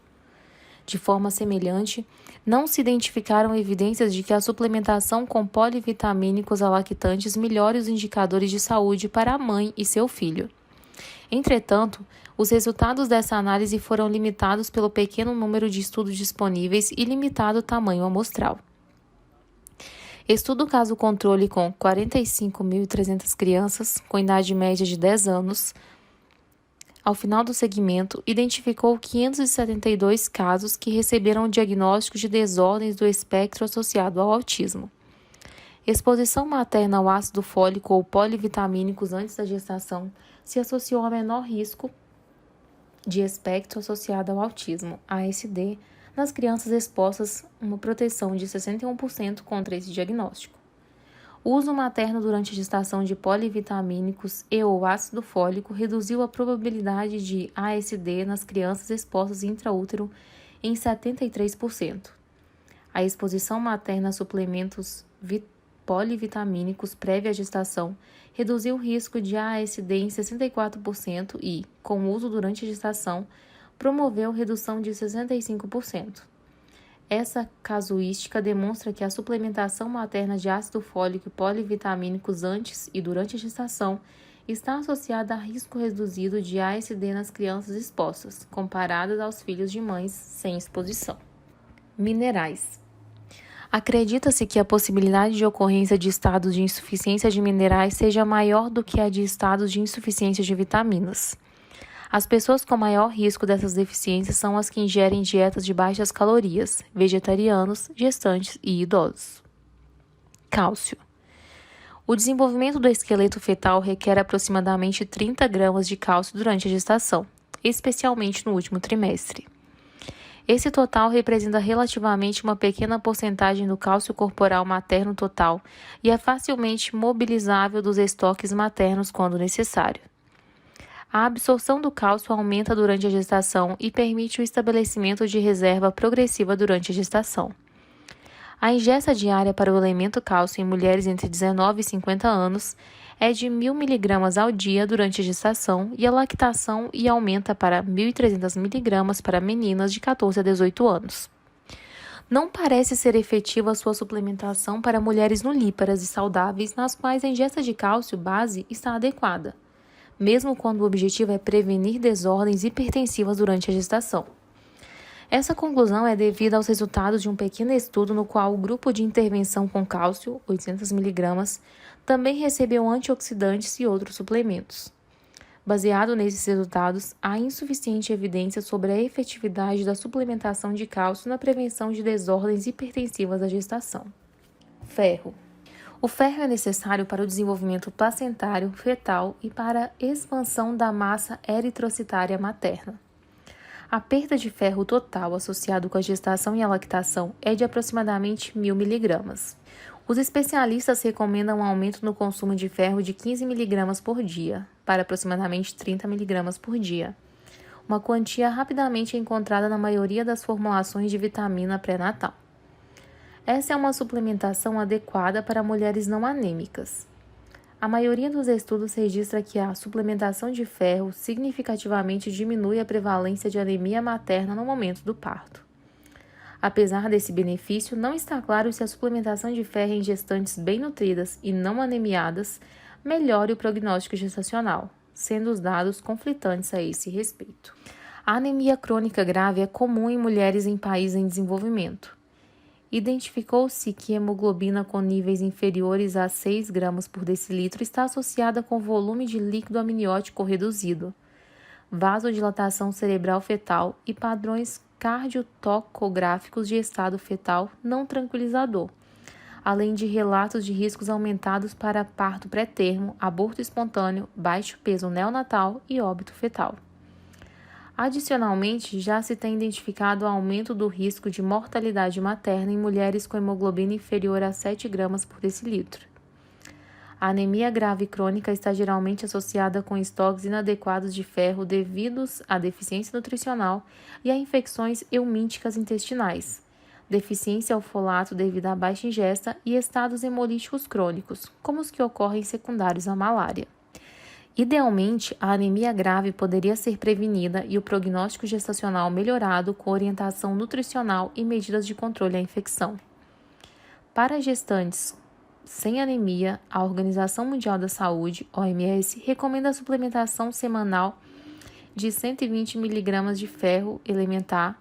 De forma semelhante, não se identificaram evidências de que a suplementação com polivitamínicos alactantes melhore os indicadores de saúde para a mãe e seu filho. Entretanto, os resultados dessa análise foram limitados pelo pequeno número de estudos disponíveis e limitado tamanho amostral. Estudo caso controle com 45.300 crianças com idade média de 10 anos. Ao final do segmento, identificou 572 casos que receberam diagnóstico de desordens do espectro associado ao autismo. Exposição materna ao ácido fólico ou polivitamínicos antes da gestação se associou a menor risco de espectro associado ao autismo, ASD, nas crianças expostas, uma proteção de 61% contra esse diagnóstico. O uso materno durante a gestação de polivitamínicos e ou ácido fólico reduziu a probabilidade de ASD nas crianças expostas intraútero em 73%. A exposição materna a suplementos polivitamínicos prévia à gestação reduziu o risco de ASD em 64% e, com o uso durante a gestação, promoveu redução de 65%. Essa casuística demonstra que a suplementação materna de ácido fólico e polivitamínicos antes e durante a gestação está associada a risco reduzido de ASD nas crianças expostas, comparadas aos filhos de mães sem exposição. Minerais. Acredita-se que a possibilidade de ocorrência de estados de insuficiência de minerais seja maior do que a de estados de insuficiência de vitaminas. As pessoas com maior risco dessas deficiências são as que ingerem dietas de baixas calorias, vegetarianos, gestantes e idosos. Cálcio. O desenvolvimento do esqueleto fetal requer aproximadamente 30 gramas de cálcio durante a gestação, especialmente no último trimestre. Esse total representa relativamente uma pequena porcentagem do cálcio corporal materno total e é facilmente mobilizável dos estoques maternos quando necessário. A absorção do cálcio aumenta durante a gestação e permite o estabelecimento de reserva progressiva durante a gestação. A ingesta diária para o elemento cálcio em mulheres entre 19 e 50 anos é de 1.000 mg ao dia durante a gestação e a lactação aumenta para 1.300 mg para meninas de 14 a 18 anos. Não parece ser efetiva a sua suplementação para mulheres nulíparas e saudáveis nas quais a ingesta de cálcio base está adequada, mesmo quando o objetivo é prevenir desordens hipertensivas durante a gestação. Essa conclusão é devida aos resultados de um pequeno estudo no qual o grupo de intervenção com cálcio, 800 mg, também recebeu antioxidantes e outros suplementos. Baseado nesses resultados, há insuficiente evidência sobre a efetividade da suplementação de cálcio na prevenção de desordens hipertensivas da gestação. Ferro. O ferro é necessário para o desenvolvimento placentário, fetal e para a expansão da massa eritrocitária materna. A perda de ferro total associado com a gestação e a lactação é de aproximadamente 1.000 mg. Os especialistas recomendam um aumento no consumo de ferro de 15 mg por dia, para aproximadamente 30 mg por dia, uma quantia rapidamente encontrada na maioria das formulações de vitamina pré-natal. Essa é uma suplementação adequada para mulheres não anêmicas. A maioria dos estudos registra que a suplementação de ferro significativamente diminui a prevalência de anemia materna no momento do parto. Apesar desse benefício, não está claro se a suplementação de ferro em gestantes bem nutridas e não anemiadas melhore o prognóstico gestacional, sendo os dados conflitantes a esse respeito. A anemia crônica grave é comum em mulheres em países em desenvolvimento. Identificou-se que hemoglobina com níveis inferiores a 6 gramas por decilitro está associada com volume de líquido amniótico reduzido, vasodilatação cerebral fetal e padrões cardiotocográficos de estado fetal não tranquilizador, além de relatos de riscos aumentados para parto pré-termo, aborto espontâneo, baixo peso neonatal e óbito fetal. Adicionalmente, já se tem identificado o aumento do risco de mortalidade materna em mulheres com hemoglobina inferior a 7 gramas por decilitro. A anemia grave crônica está geralmente associada com estoques inadequados de ferro devidos à deficiência nutricional e a infecções eumínticas intestinais, deficiência ao folato devido à baixa ingesta e estados hemolíticos crônicos, como os que ocorrem secundários à malária. Idealmente, a anemia grave poderia ser prevenida e o prognóstico gestacional melhorado com orientação nutricional e medidas de controle à infecção. Para gestantes sem anemia, a Organização Mundial da Saúde, OMS, recomenda a suplementação semanal de 120 mg de ferro elementar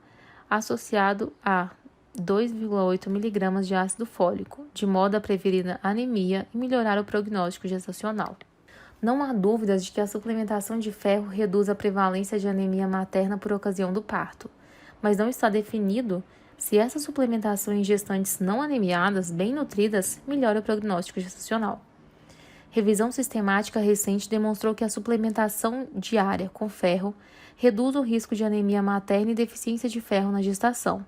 associado a 2,8 mg de ácido fólico, de modo a prevenir a anemia e melhorar o prognóstico gestacional. Não há dúvidas de que a suplementação de ferro reduz a prevalência de anemia materna por ocasião do parto, mas não está definido se essa suplementação em gestantes não anemiadas, bem nutridas, melhora o prognóstico gestacional. Revisão sistemática recente demonstrou que a suplementação diária com ferro reduz o risco de anemia materna e deficiência de ferro na gestação.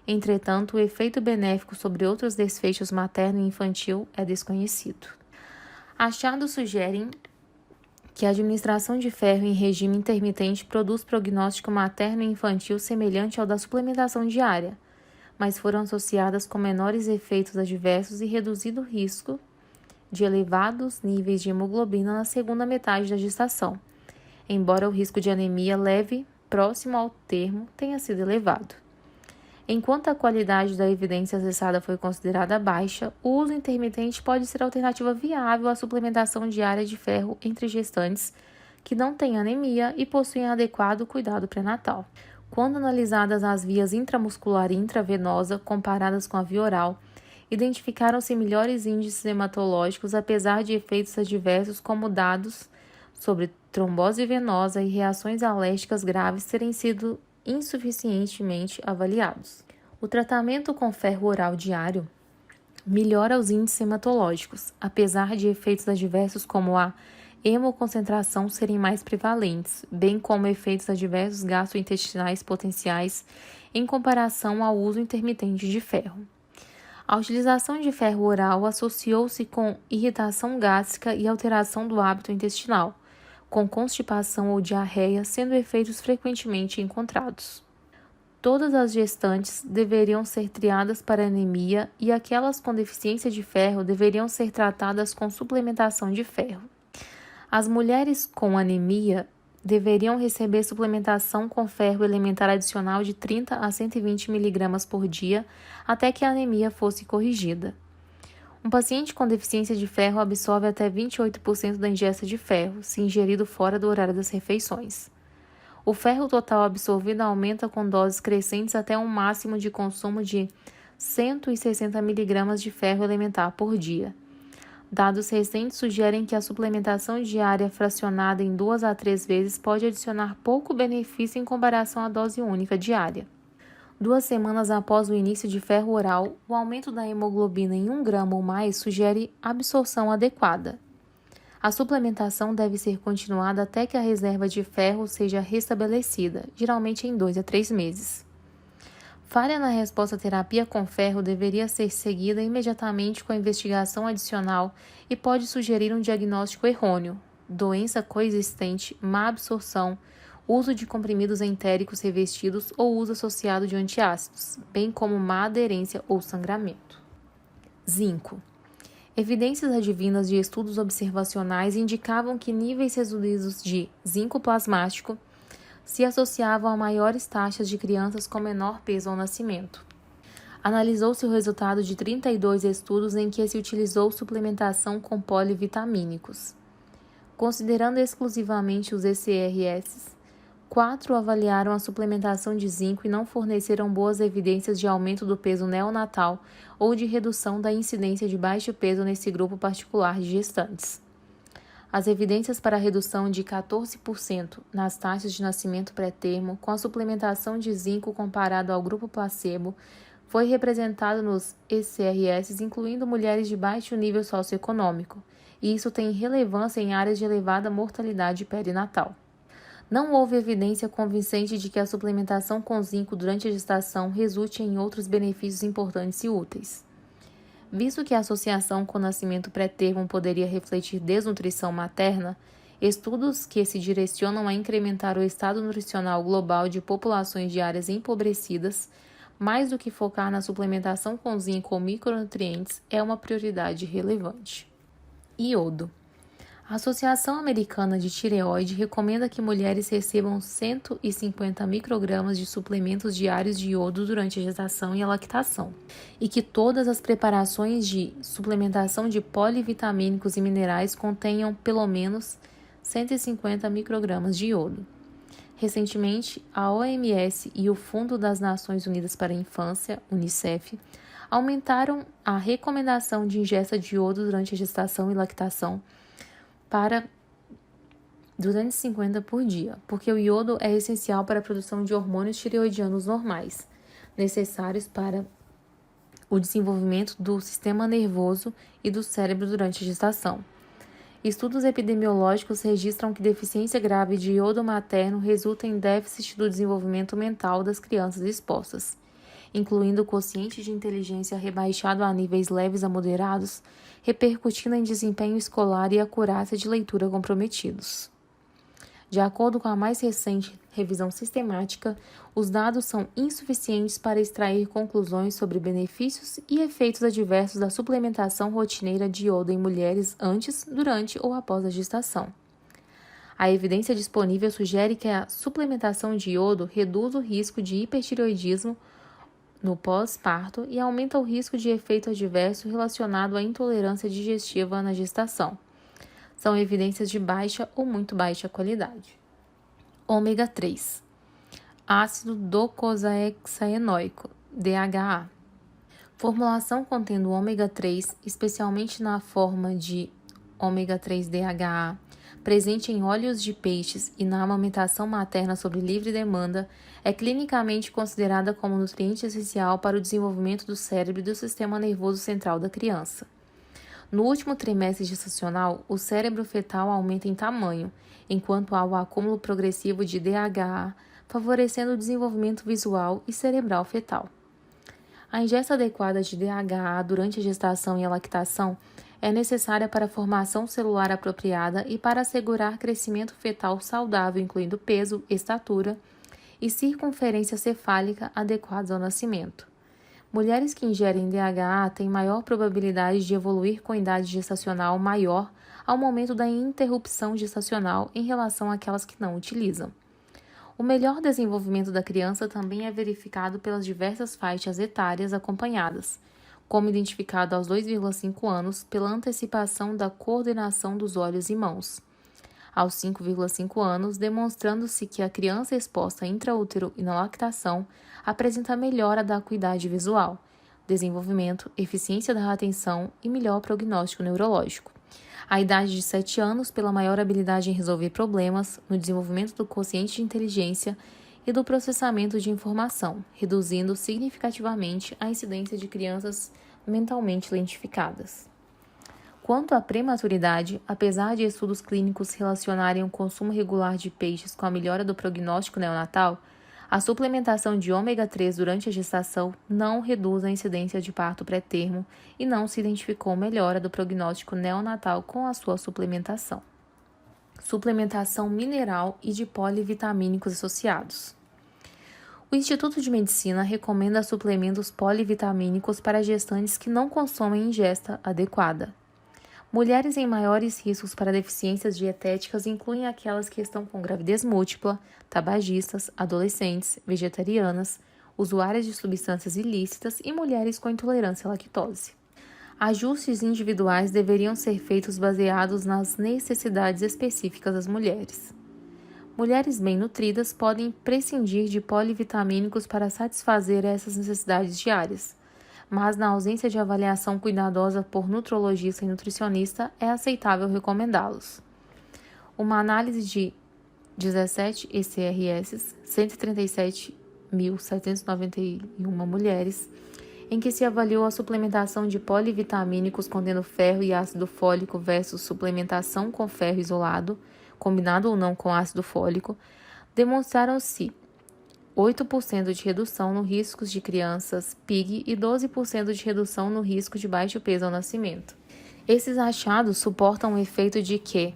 Entretanto, o efeito benéfico sobre outros desfechos materno e infantil é desconhecido. Achados sugerem que a administração de ferro em regime intermitente produz prognóstico materno e infantil semelhante ao da suplementação diária, mas foram associadas com menores efeitos adversos e reduzido risco de elevados níveis de hemoglobina na segunda metade da gestação, embora o risco de anemia leve próximo ao termo tenha sido elevado. Enquanto a qualidade da evidência acessada foi considerada baixa, o uso intermitente pode ser alternativa viável à suplementação diária de ferro entre gestantes que não têm anemia e possuem adequado cuidado pré-natal. Quando analisadas as vias intramuscular e intravenosa comparadas com a via oral, identificaram-se melhores índices hematológicos apesar de efeitos adversos como dados sobre trombose venosa e reações alérgicas graves terem sido insuficientemente avaliados. O tratamento com ferro oral diário melhora os índices hematológicos, apesar de efeitos adversos como a hemoconcentração serem mais prevalentes, bem como efeitos adversos gastrointestinais potenciais em comparação ao uso intermitente de ferro. A utilização de ferro oral associou-se com irritação gástrica e alteração do hábito intestinal, com constipação ou diarreia sendo efeitos frequentemente encontrados. Todas as gestantes deveriam ser triadas para anemia e aquelas com deficiência de ferro deveriam ser tratadas com suplementação de ferro. As mulheres com anemia deveriam receber suplementação com ferro elementar adicional de 30 a 120 mg por dia até que a anemia fosse corrigida. Um paciente com deficiência de ferro absorve até 28% da ingesta de ferro, se ingerido fora do horário das refeições. O ferro total absorvido aumenta com doses crescentes até um máximo de consumo de 160 mg de ferro elementar por dia. Dados recentes sugerem que a suplementação diária fracionada em 2 a 3 vezes pode adicionar pouco benefício em comparação à dose única diária. 2 semanas após o início de ferro oral, o aumento da hemoglobina em 1 grama ou mais sugere absorção adequada. A suplementação deve ser continuada até que a reserva de ferro seja restabelecida, geralmente em 2 a 3 meses. Falha na resposta à terapia com ferro deveria ser seguida imediatamente com a investigação adicional e pode sugerir um diagnóstico errôneo, doença coexistente, má absorção, uso de comprimidos entéricos revestidos ou uso associado de antiácidos, bem como má aderência ou sangramento. Zinco. Evidências advindas de estudos observacionais indicavam que níveis reduzidos de zinco plasmático se associavam a maiores taxas de crianças com menor peso ao nascimento. Analisou-se o resultado de 32 estudos em que se utilizou suplementação com polivitamínicos. Considerando exclusivamente os ECRS, 4 avaliaram a suplementação de zinco e não forneceram boas evidências de aumento do peso neonatal ou de redução da incidência de baixo peso nesse grupo particular de gestantes. As evidências para a redução de 14% nas taxas de nascimento pré-termo com a suplementação de zinco comparado ao grupo placebo foi representado nos ECRS, incluindo mulheres de baixo nível socioeconômico, e isso tem relevância em áreas de elevada mortalidade perinatal. Não houve evidência convincente de que a suplementação com zinco durante a gestação resulte em outros benefícios importantes e úteis. Visto que a associação com o nascimento pré-termo poderia refletir desnutrição materna, estudos que se direcionam a incrementar o estado nutricional global de populações de áreas empobrecidas, mais do que focar na suplementação com zinco ou micronutrientes, é uma prioridade relevante. Iodo. A Associação Americana de Tireoide recomenda que mulheres recebam 150 microgramas de suplementos diários de iodo durante a gestação e a lactação, e que todas as preparações de suplementação de polivitamínicos e minerais contenham pelo menos 150 microgramas de iodo. Recentemente, a OMS e o Fundo das Nações Unidas para a Infância, UNICEF, aumentaram a recomendação de ingesta de iodo durante a gestação e lactação para 250 por dia, porque o iodo é essencial para a produção de hormônios tireoidianos normais, necessários para o desenvolvimento do sistema nervoso e do cérebro durante a gestação. Estudos epidemiológicos registram que deficiência grave de iodo materno resulta em déficit do desenvolvimento mental das crianças expostas, incluindo o quociente de inteligência rebaixado a níveis leves a moderados, repercutindo em desempenho escolar e acurácia de leitura comprometidos. De acordo com a mais recente revisão sistemática, os dados são insuficientes para extrair conclusões sobre benefícios e efeitos adversos da suplementação rotineira de iodo em mulheres antes, durante ou após a gestação. A evidência disponível sugere que a suplementação de iodo reduz o risco de hipertireoidismo no pós-parto e aumenta o risco de efeito adverso relacionado à intolerância digestiva na gestação. São evidências de baixa ou muito baixa qualidade. Ômega 3. Ácido docosahexaenoico, DHA. Formulação contendo ômega 3, especialmente na forma de ômega 3 DHA, presente em óleos de peixes e na amamentação materna sob livre demanda, é clinicamente considerada como nutriente essencial para o desenvolvimento do cérebro e do sistema nervoso central da criança. No último trimestre gestacional, o cérebro fetal aumenta em tamanho, enquanto há o acúmulo progressivo de DHA, favorecendo o desenvolvimento visual e cerebral fetal. A ingesta adequada de DHA durante a gestação e a lactação é necessária para a formação celular apropriada e para assegurar crescimento fetal saudável, incluindo peso, estatura e circunferência cefálica adequados ao nascimento. Mulheres que ingerem DHA têm maior probabilidade de evoluir com idade gestacional maior ao momento da interrupção gestacional em relação àquelas que não utilizam. O melhor desenvolvimento da criança também é verificado pelas diversas faixas etárias acompanhadas, como identificado aos 2,5 anos pela antecipação da coordenação dos olhos e mãos. aos 5,5 anos, demonstrando-se que a criança exposta intraútero e na lactação apresenta melhora da acuidade visual, desenvolvimento, eficiência da atenção e melhor prognóstico neurológico. A idade de 7 anos pela maior habilidade em resolver problemas, no desenvolvimento do quociente de inteligência e do processamento de informação, reduzindo significativamente a incidência de crianças mentalmente lentificadas. Quanto à prematuridade, apesar de estudos clínicos relacionarem o consumo regular de peixes com a melhora do prognóstico neonatal, a suplementação de ômega 3 durante a gestação não reduz a incidência de parto pré-termo e não se identificou melhora do prognóstico neonatal com a sua suplementação. Suplementação mineral e de polivitamínicos associados. O Instituto de Medicina recomenda suplementos polivitamínicos para gestantes que não consomem ingesta adequada. Mulheres em maiores riscos para deficiências dietéticas incluem aquelas que estão com gravidez múltipla, tabagistas, adolescentes, vegetarianas, usuárias de substâncias ilícitas e mulheres com intolerância à lactose. Ajustes individuais deveriam ser feitos baseados nas necessidades específicas das mulheres. Mulheres bem nutridas podem prescindir de polivitamínicos para satisfazer essas necessidades diárias, mas na ausência de avaliação cuidadosa por nutrologista e nutricionista, é aceitável recomendá-los. Uma análise de 17 ECRS, 137.791 mulheres, em que se avaliou a suplementação de polivitamínicos contendo ferro e ácido fólico versus suplementação com ferro isolado, combinado ou não com ácido fólico, demonstraram-se 8% de redução no risco de crianças PIG e 12% de redução no risco de baixo peso ao nascimento. Esses achados suportam o efeito de que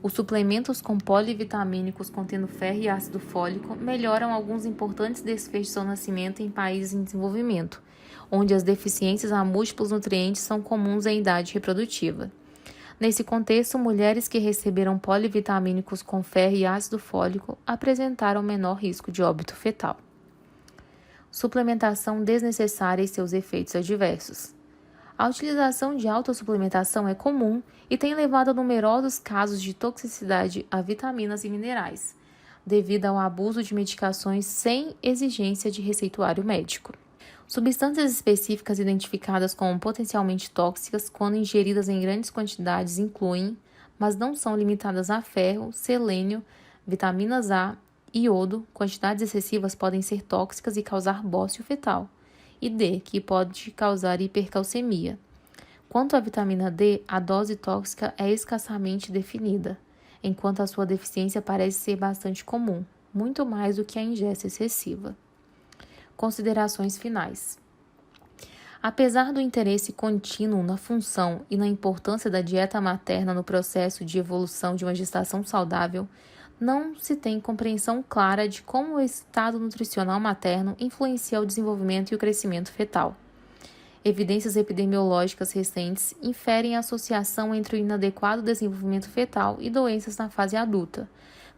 os suplementos com polivitamínicos contendo ferro e ácido fólico melhoram alguns importantes desfechos ao nascimento em países em desenvolvimento, onde as deficiências a múltiplos nutrientes são comuns em idade reprodutiva. Nesse contexto, mulheres que receberam polivitamínicos com ferro e ácido fólico apresentaram menor risco de óbito fetal. Suplementação desnecessária e seus efeitos adversos. A utilização de autossuplementação é comum e tem levado a numerosos casos de toxicidade a vitaminas e minerais, devido ao abuso de medicações sem exigência de receituário médico. Substâncias específicas identificadas como potencialmente tóxicas quando ingeridas em grandes quantidades incluem, mas não são limitadas a ferro, selênio, vitaminas A, iodo. Quantidades excessivas podem ser tóxicas e causar bócio fetal, e D, que pode causar hipercalcemia. Quanto à vitamina D, a dose tóxica é escassamente definida, enquanto a sua deficiência parece ser bastante comum, muito mais do que a ingesta excessiva. Considerações finais. Apesar do interesse contínuo na função e na importância da dieta materna no processo de evolução de uma gestação saudável, não se tem compreensão clara de como o estado nutricional materno influencia o desenvolvimento e o crescimento fetal. Evidências epidemiológicas recentes inferem a associação entre o inadequado desenvolvimento fetal e doenças na fase adulta,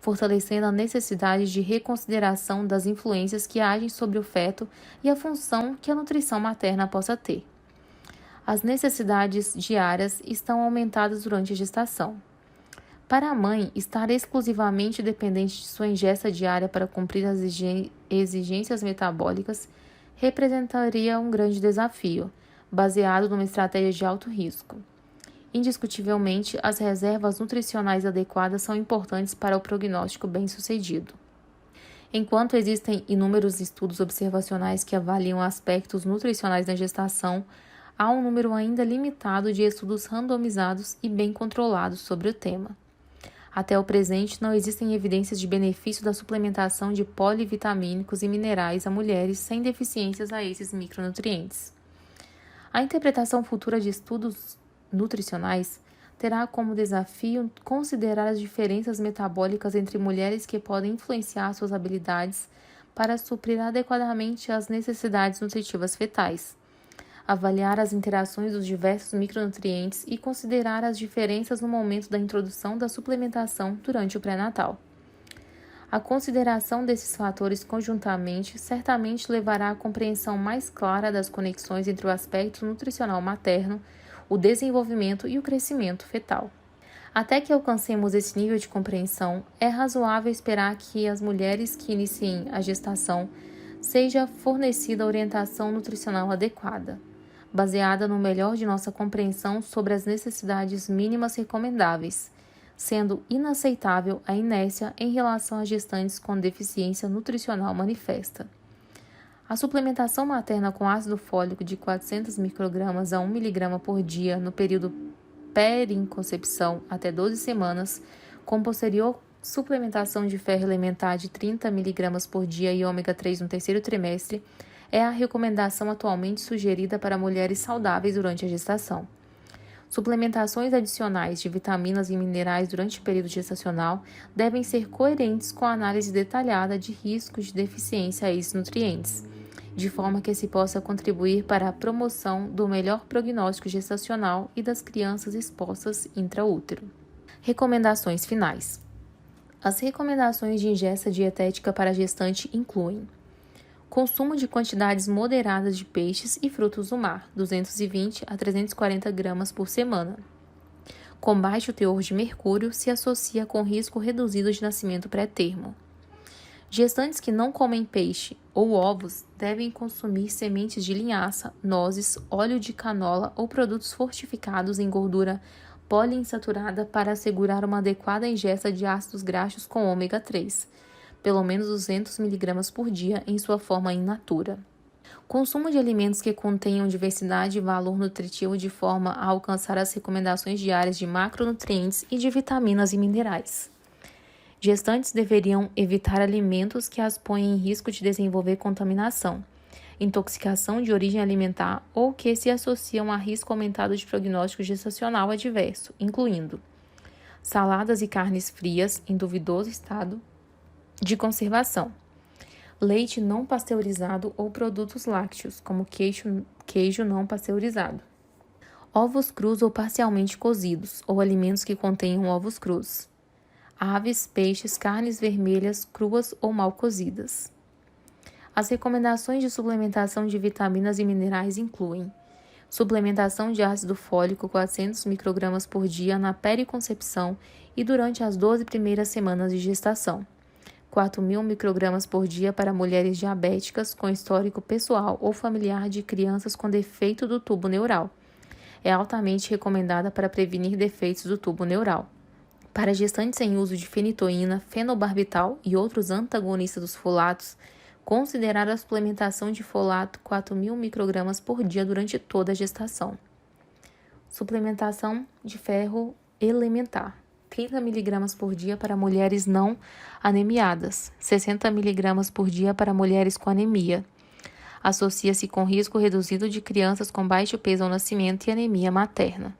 fortalecendo a necessidade de reconsideração das influências que agem sobre o feto e a função que a nutrição materna possa ter. As necessidades diárias estão aumentadas durante a gestação. Para a mãe, estar exclusivamente dependente de sua ingesta diária para cumprir as exigências metabólicas representaria um grande desafio, baseado numa estratégia de alto risco. Indiscutivelmente, as reservas nutricionais adequadas são importantes para o prognóstico bem-sucedido. Enquanto existem inúmeros estudos observacionais que avaliam aspectos nutricionais na gestação, há um número ainda limitado de estudos randomizados e bem controlados sobre o tema. Até o presente, não existem evidências de benefício da suplementação de polivitamínicos e minerais a mulheres sem deficiências a esses micronutrientes. A interpretação futura de estudos nutricionais terá como desafio considerar as diferenças metabólicas entre mulheres que podem influenciar suas habilidades para suprir adequadamente as necessidades nutritivas fetais, avaliar as interações dos diversos micronutrientes e considerar as diferenças no momento da introdução da suplementação durante o pré-natal. A consideração desses fatores conjuntamente certamente levará à compreensão mais clara das conexões entre o aspecto nutricional materno, o desenvolvimento e o crescimento fetal. Até que alcancemos esse nível de compreensão, é razoável esperar que as mulheres que iniciem a gestação seja fornecida orientação nutricional adequada, baseada no melhor de nossa compreensão sobre as necessidades mínimas recomendáveis, sendo inaceitável a inércia em relação a gestantes com deficiência nutricional manifesta. A suplementação materna com ácido fólico de 400 microgramas a 1 miligrama por dia no período pré-concepção até 12 semanas, com posterior suplementação de ferro elementar de 30 mg por dia e ômega 3 no terceiro trimestre, é a recomendação atualmente sugerida para mulheres saudáveis durante a gestação. Suplementações adicionais de vitaminas e minerais durante o período gestacional devem ser coerentes com a análise detalhada de riscos de deficiência a esses nutrientes, de forma que se possa contribuir para a promoção do melhor prognóstico gestacional e das crianças expostas intraútero. Recomendações finais. As recomendações de ingesta dietética para a gestante incluem: consumo de quantidades moderadas de peixes e frutos do mar, 220 a 340 gramas por semana. Com baixo teor de mercúrio, se associa com risco reduzido de nascimento pré-termo. Gestantes que não comem peixe ou ovos devem consumir sementes de linhaça, nozes, óleo de canola ou produtos fortificados em gordura poliinsaturada para assegurar uma adequada ingesta de ácidos graxos com ômega 3, pelo menos 200 mg por dia em sua forma in natura. Consumo de alimentos que contenham diversidade e valor nutritivo de forma a alcançar as recomendações diárias de macronutrientes e de vitaminas e minerais. Gestantes deveriam evitar alimentos que as ponham em risco de desenvolver contaminação, intoxicação de origem alimentar ou que se associam a risco aumentado de prognóstico gestacional adverso, incluindo saladas e carnes frias em duvidoso estado de conservação, leite não pasteurizado ou produtos lácteos, como queijo não pasteurizado, ovos crus ou parcialmente cozidos, ou alimentos que contenham ovos crus, aves, peixes, carnes vermelhas, cruas ou mal cozidas. As recomendações de suplementação de vitaminas e minerais incluem suplementação de ácido fólico 400 microgramas por dia na periconcepção e durante as 12 primeiras semanas de gestação, 4.000 microgramas por dia para mulheres diabéticas com histórico pessoal ou familiar de crianças com defeito do tubo neural. É altamente recomendada para prevenir defeitos do tubo neural. Para gestantes sem uso de fenitoína, fenobarbital e outros antagonistas dos folatos, considerar a suplementação de folato 4.000 microgramas por dia durante toda a gestação. Suplementação de ferro elementar, 30 mg por dia para mulheres não anemiadas, 60 mg por dia para mulheres com anemia. Associa-se com risco reduzido de crianças com baixo peso ao nascimento e anemia materna.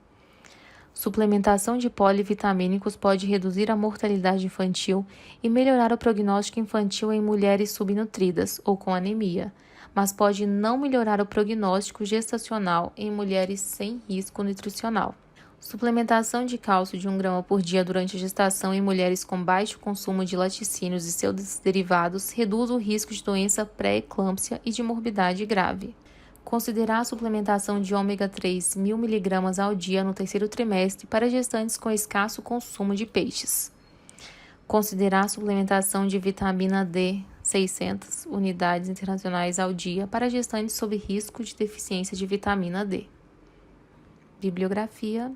Suplementação de polivitamínicos pode reduzir a mortalidade infantil e melhorar o prognóstico infantil em mulheres subnutridas ou com anemia, mas pode não melhorar o prognóstico gestacional em mulheres sem risco nutricional. Suplementação de cálcio de 1 grama por dia durante a gestação em mulheres com baixo consumo de laticínios e seus derivados reduz o risco de doença pré-eclâmpsia e de morbidade grave. Considerar a suplementação de ômega 3 1.000 mg ao dia no terceiro trimestre para gestantes com escasso consumo de peixes. Considerar a suplementação de vitamina D 600 unidades internacionais ao dia para gestantes sob risco de deficiência de vitamina D. Bibliografia